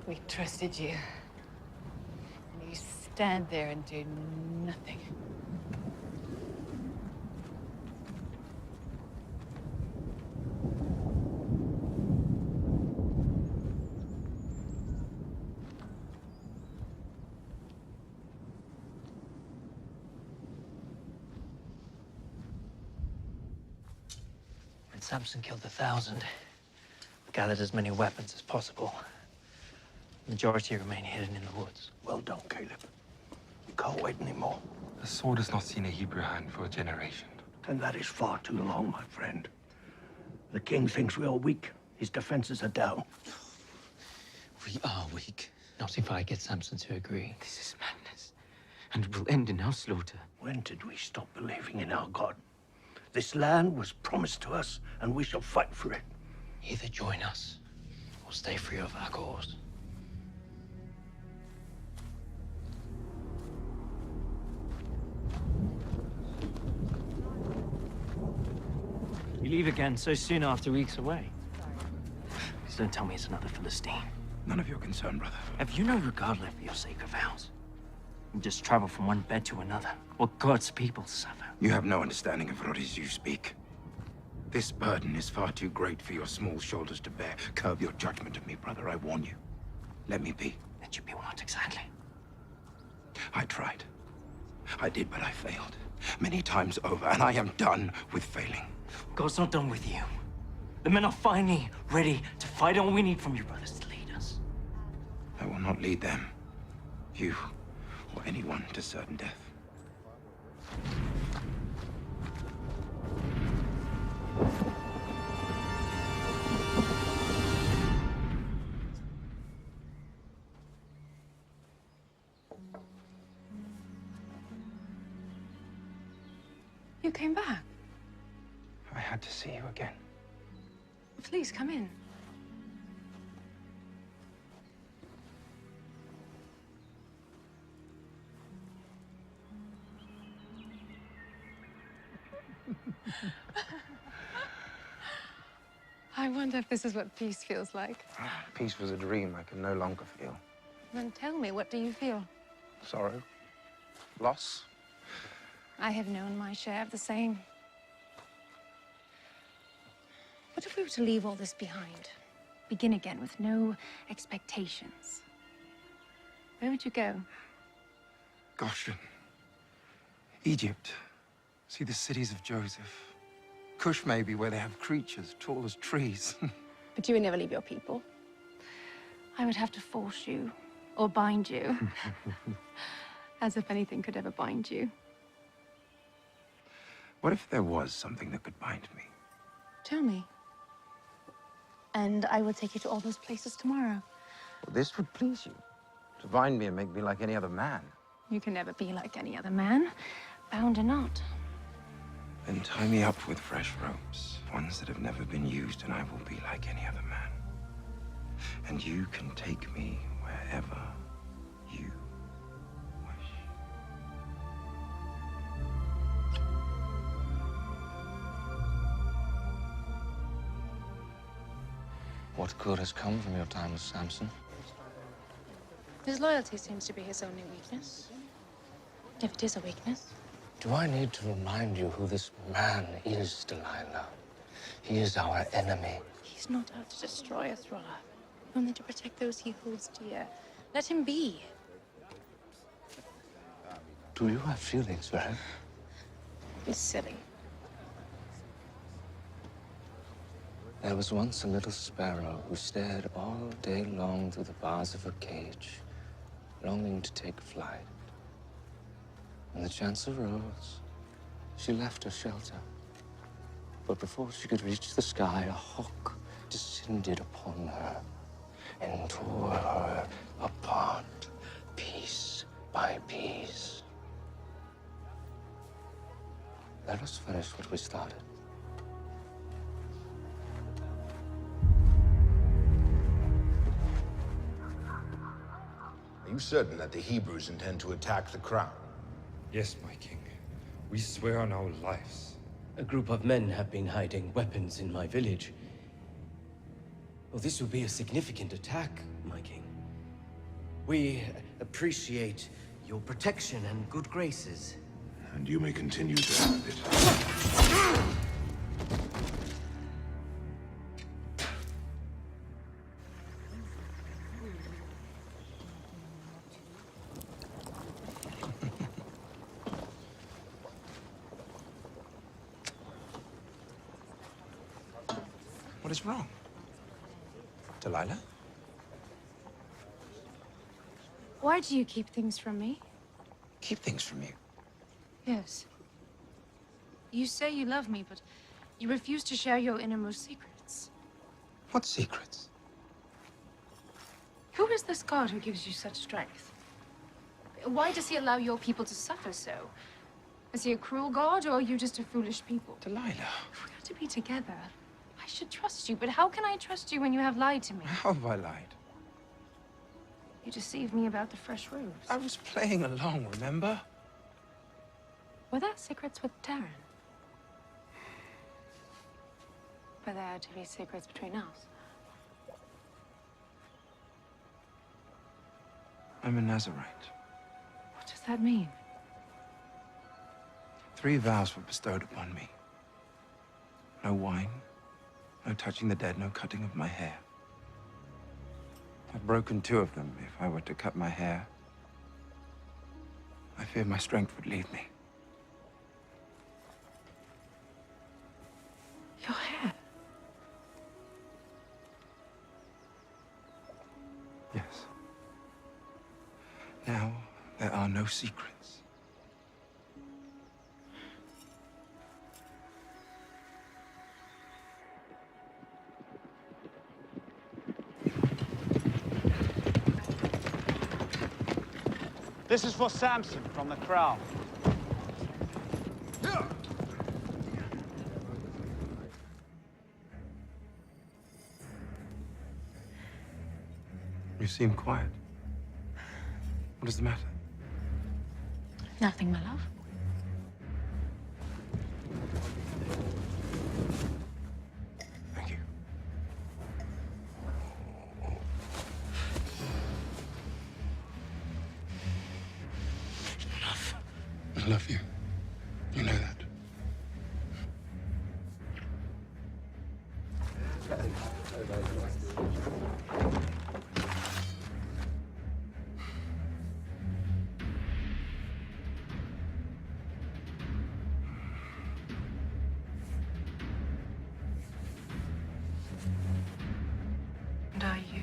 We trusted you. And you stand there and do nothing. Samson killed 1,000. Gathered as many weapons as possible. Majority remain hidden in the woods. Well done, Caleb. We can't wait anymore. The sword has not seen a Hebrew hand for a generation. And that is far too long, my friend. The king thinks we are weak. His defenses are down. We are weak. Not if I get Samson to agree. This is madness, and it will end in our slaughter. When did we stop believing in our God? This land was promised to us, and we shall fight for it. Either join us, or stay free of our cause. You leave again so soon after weeks away. Please don't tell me it's another Philistine. None of your concern, brother. Have you no regard left for your sacred vows? You just travel from one bed to another, while God's people suffer. You have no understanding of what it is you speak. This burden is far too great for your small shoulders to bear. Curb your judgment of me, brother, I warn you. Let me be. Let you be what exactly? I tried. I did, but I failed. Many times over, and I am done with failing. God's not done with you. The men are finally ready to fight. All we need from you, brothers, to lead us. I will not lead them, you, or anyone to certain death. You came back. I had to see you again. Please, come in. I wonder if this is what peace feels like. Peace was a dream I can no longer feel. Then tell me, what do you feel? Sorrow. Loss. I have known my share of the same. What if we were to leave all this behind? Begin again with no expectations. Where would you go? Goshen. Egypt. See the cities of Joseph. Cush, maybe, where they have creatures tall as trees. But you would never leave your people. I would have to force you, or bind you. As if anything could ever bind you. What if there was something that could bind me? Tell me. And I will take you to all those places tomorrow. Well, this would please you. To bind me and make me like any other man. You can never be like any other man, bound or not. Then tie me up with fresh ropes, ones that have never been used, and I will be like any other man. And you can take me wherever you wish. What good has come from your time with Samson? His loyalty seems to be his only weakness. If it is a weakness. Do I need to remind you who this man is, Delilah? He is our enemy. He's not out to destroy us, Rolla. Only to protect those he holds dear. Let him be. Do you have feelings for him? He's silly. There was once a little sparrow who stared all day long through the bars of her cage, longing to take flight. When the chance arose, she left her shelter. But before she could reach the sky, a hawk descended upon her and tore her apart, piece by piece. Let us finish what we started. Are you certain that the Hebrews intend to attack the crown? Yes, my king. We swear on our lives. A group of men have been hiding weapons in my village. Well, this will be a significant attack, my king. We appreciate your protection and good graces. And you may continue to have it. What is wrong? Delilah? Why do you keep things from me? Keep things from you. Yes. You say you love me, but you refuse to share your innermost secrets. What secrets? Who is this god who gives you such strength? Why does he allow your people to suffer so? Is he a cruel god, or are you just a foolish people? Delilah. If we are to be together, I should trust you, but how can I trust you when you have lied to me? How have I lied? You deceived me about the fresh roofs. I was playing along, remember? Were there secrets with Darren? Were there to be secrets between us? I'm a Nazarite. What does that mean? 3 vows were bestowed upon me. No wine, no touching the dead, no cutting of my hair. I've broken 2 of them. If I were to cut my hair, I fear my strength would leave me. Your hair? Yes. Now, there are no secrets. This is for Samson from the crown. You seem quiet. What is the matter? Nothing, my love. Thank you. I love you. You know that. And are you?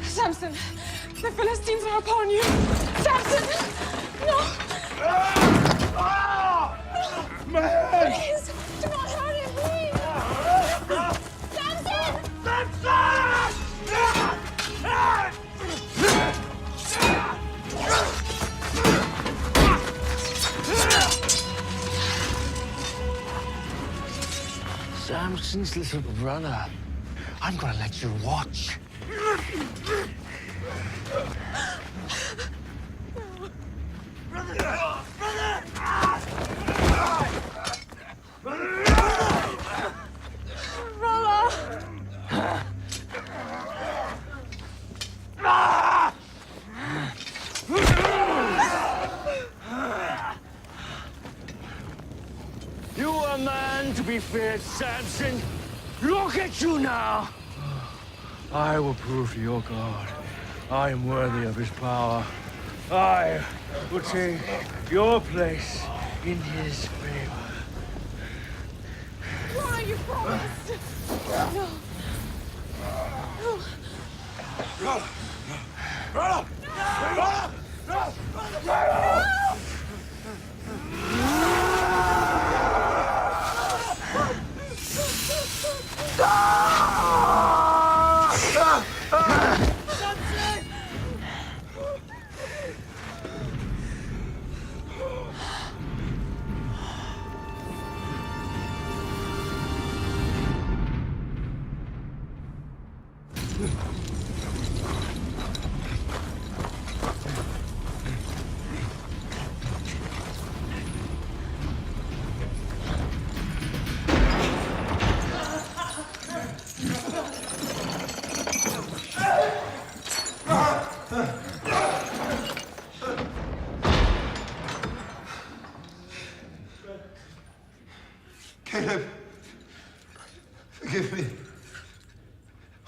Samson, the Philistines are upon you. Samson, no. My head! Please, do not hurt him, please. Samson! Samson's little brother. I'm gonna let you watch. You are a man to be feared, Samson. Look at you now. I will prove to your God I am worthy of his power. I will take your place in his favor. Why you promised? No.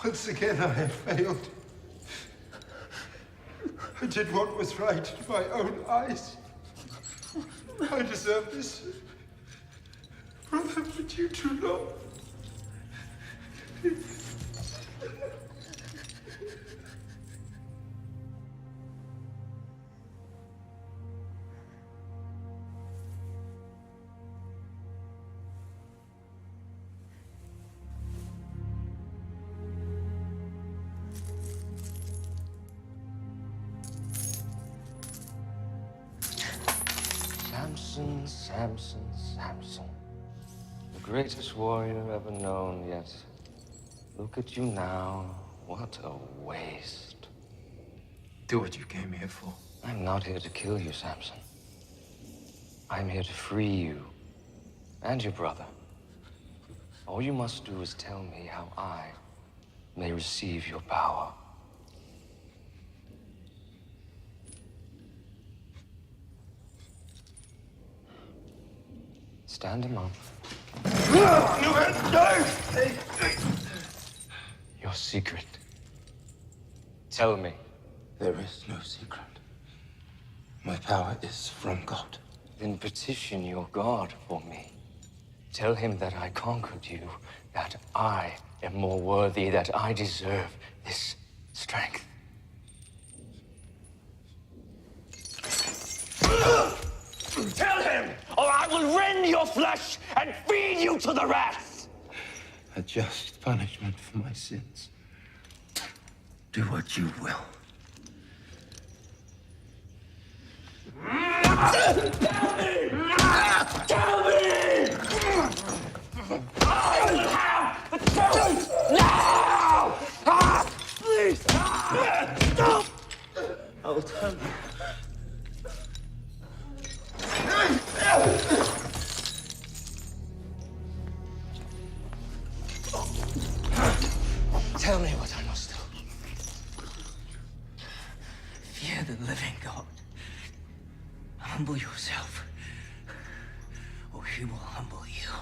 Once again, I have failed. I did what was right in my own eyes. I deserve this. Brother, but you too long. Samson, Samson, Samson. The greatest warrior ever known, yet look at you now. What a waste. Do what you came here for. I'm not here to kill you, Samson. I'm here to free you and your brother. All you must do is tell me how I may receive your power. Stand him up. Your secret. Tell me. There is no secret. My power is from God. Then petition your God for me. Tell him that I conquered you, that I am more worthy, that I deserve this strength. Tell him, or I will rend your flesh and feed you to the rats! A just punishment for my sins. Do what you will. Tell me! Tell me! I will have the truth now! Please! Stop! I will tell you. Tell me what I must do. Fear the living God. Humble yourself, or he will humble you.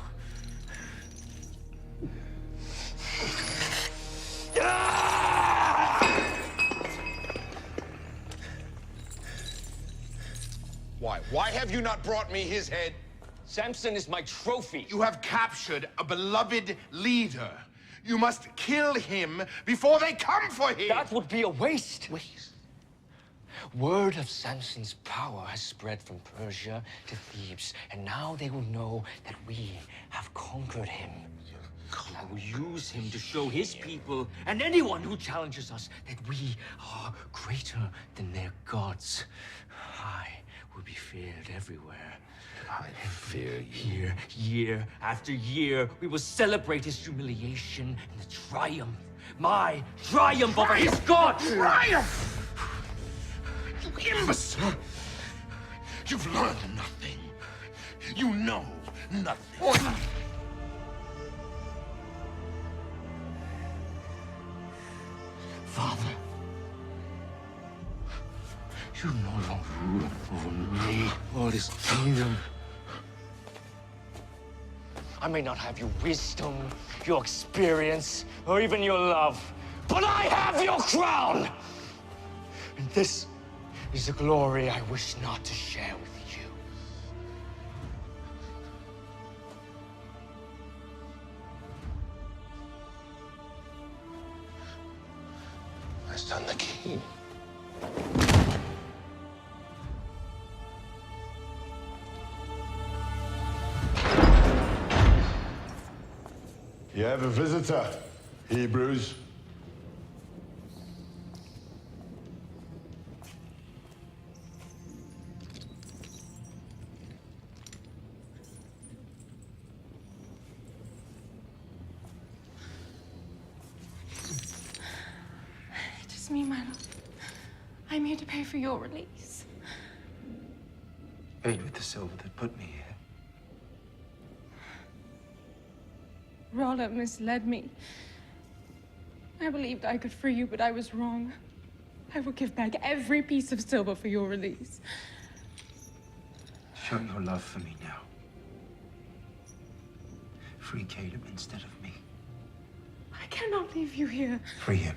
Why? Why have you not brought me his head? Samson is my trophy. You have captured a beloved leader. You must kill him before they come for him. That would be a waste. Word of Samson's power has spread from Persia to Thebes, and now they will know that we have conquered him. And I will use him to show his people and anyone who challenges us that we are greater than their gods. I will be feared everywhere. I fear you. Year after year, we will celebrate his humiliation and the triumph. My triumph over his god! Triumph! You imbecile! You've learned nothing. You know nothing. Father, you no longer rule over me or this kingdom. I may not have your wisdom, your experience, or even your love, but I have your crown! And this is a glory I wish not to share with you. My son, the king. You have a visitor, Hebrews. It is me, my lord. I'm here to pay for your release. Paid with the silver that put me here. Rolla misled me. I believed I could free you, but I was wrong. I will give back every piece of silver for your release. Show your love for me now. Free Caleb instead of me. I cannot leave you here. Free him.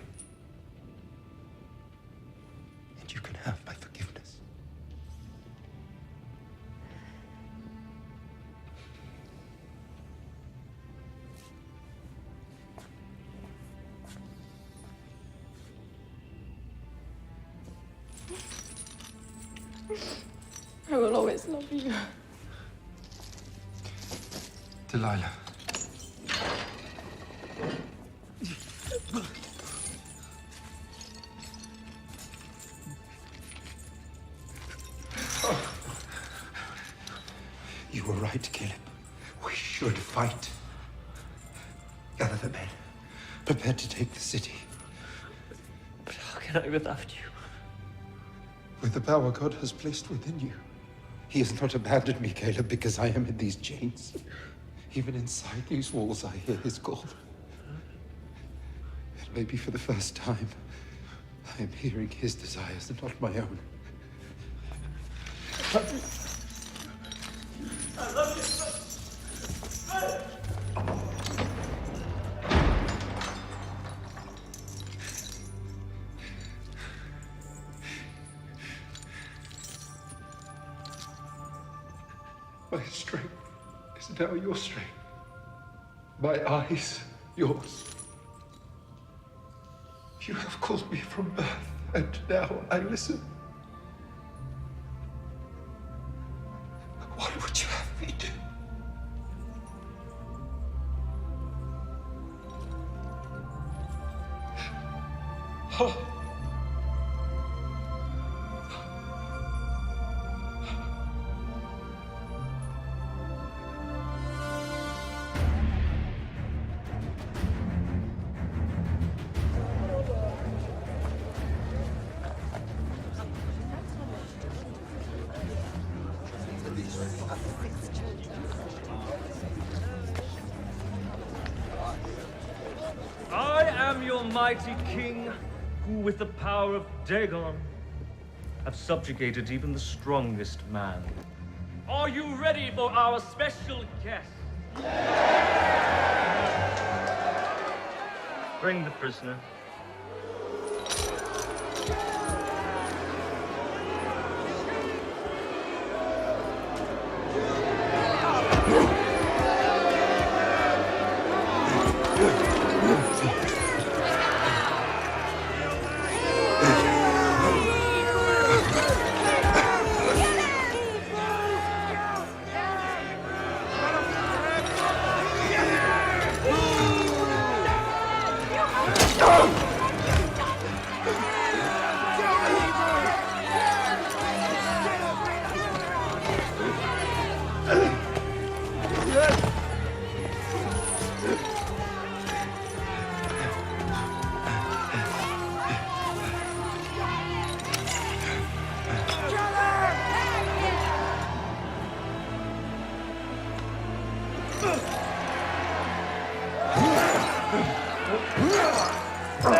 And you can have my forgiveness. I will always love you. Delilah. You were right, Caleb. We should fight. Gather the men. Prepare to take the city. But how can I without you? With the power God has placed within you. He has not abandoned me, Caleb, because I am in these chains. Even inside these walls, I hear his call. And maybe for the first time, I am hearing his desires and not my own. I love you. My strength is now your strength. My eyes, yours. You have called me from birth, and now I listen. What would you have me do? Oh. I am your mighty king, who with the power of Dagon have subjugated even the strongest man. Are you ready for our special guest? Bring the prisoner.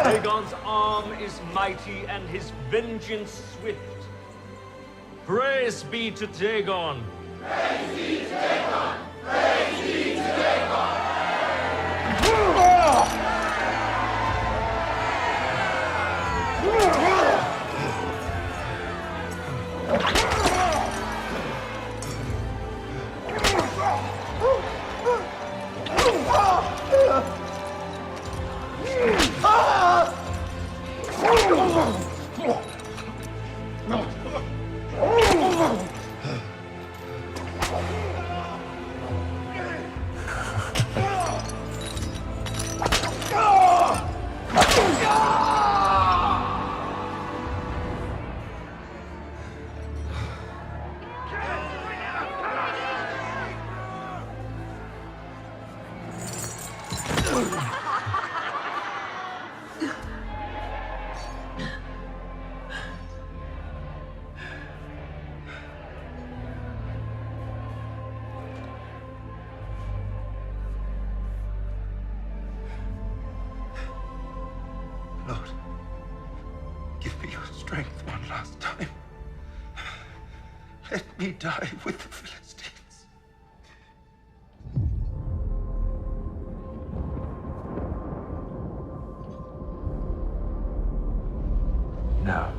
Dagon's arm is mighty and his vengeance swift. Praise be to Dagon. Praise be to Dagon! Praise be to Dagon! Lord, give me your strength one last time. Let me die with the Philistines. No.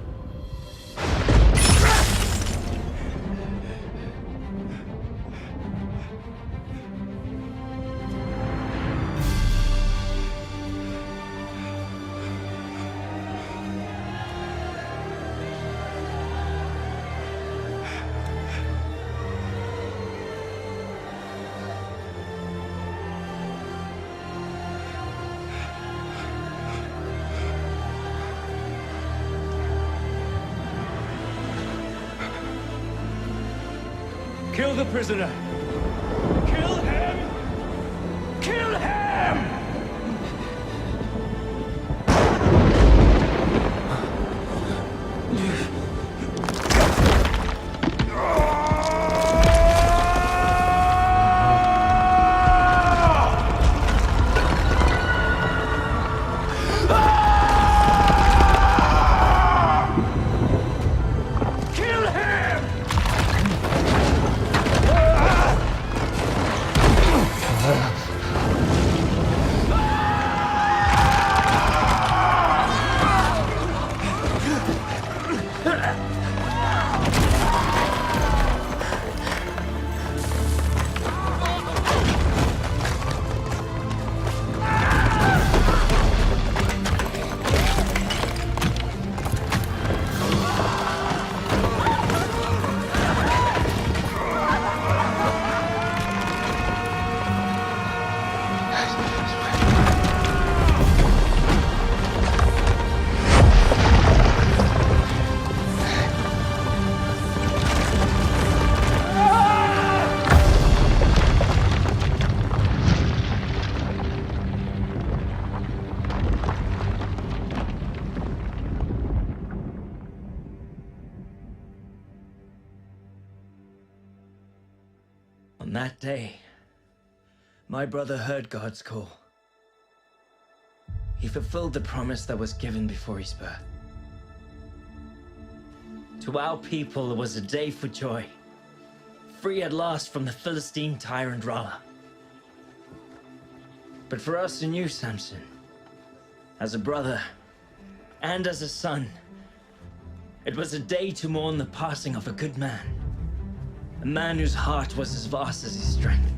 Kill the prisoner! Kill him! Kill him! On that day, my brother heard God's call. He fulfilled the promise that was given before his birth. To our people, it was a day for joy, free at last from the Philistine tyrant Rala. But for us who knew Samson, as a brother and as a son, it was a day to mourn the passing of a good man. A man whose heart was as vast as his strength.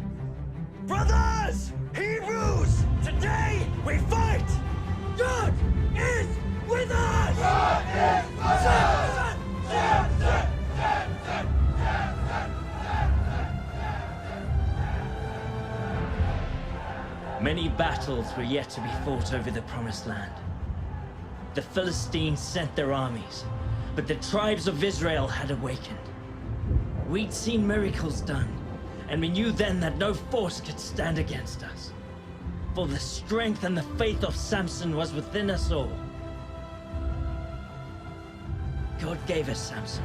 Brothers! Hebrews! Today we fight! God is with us! God is with us! Samson! Samson! Many battles were yet to be fought over the Promised Land. The Philistines sent their armies, but the tribes of Israel had awakened. We'd seen miracles done, and we knew then that no force could stand against us. For the strength and the faith of Samson was within us all. God gave us Samson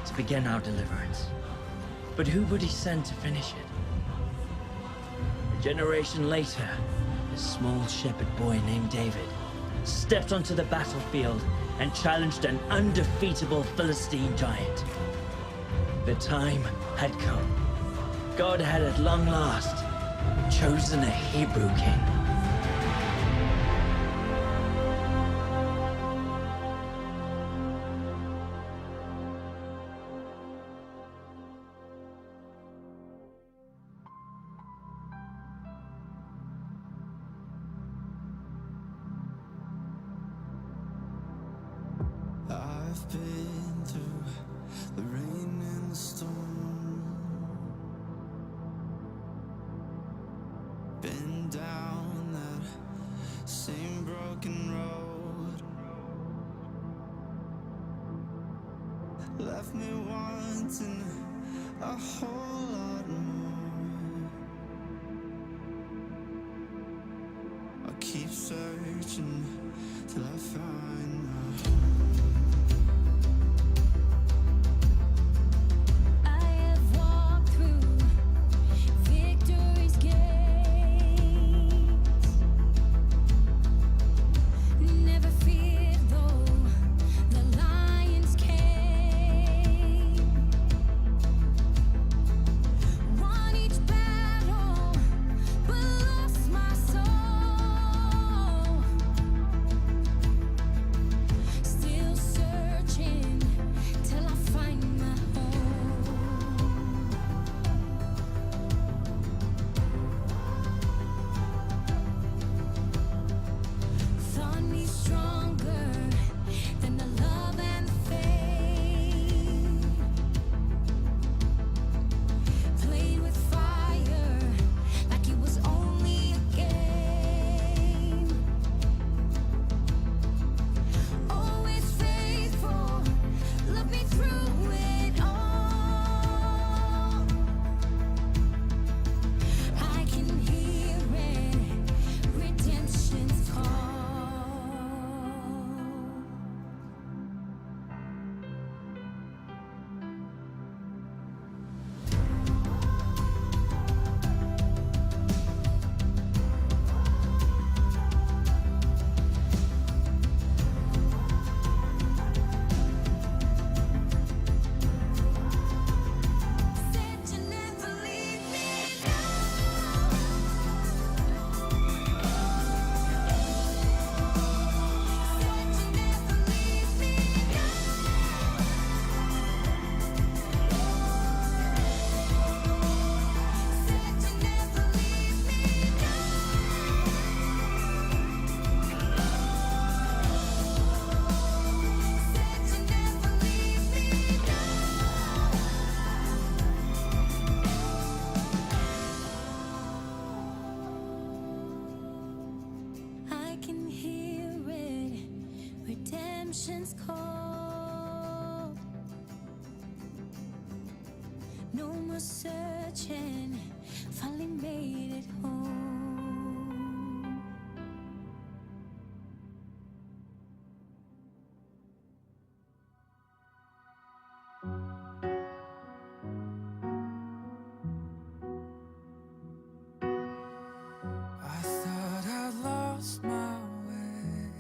to begin our deliverance. But who would he send to finish it? A generation later, a small shepherd boy named David stepped onto the battlefield and challenged an undefeatable Philistine giant. The time had come. God had at long last chosen a Hebrew king. I've been through the rain and the storm, been down that same broken road, left me wanting a whole lot more. I'll keep searching till I find my home. redemption's call. No more searching, finally made it home. I thought I'd lost my way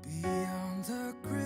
beyond the grave.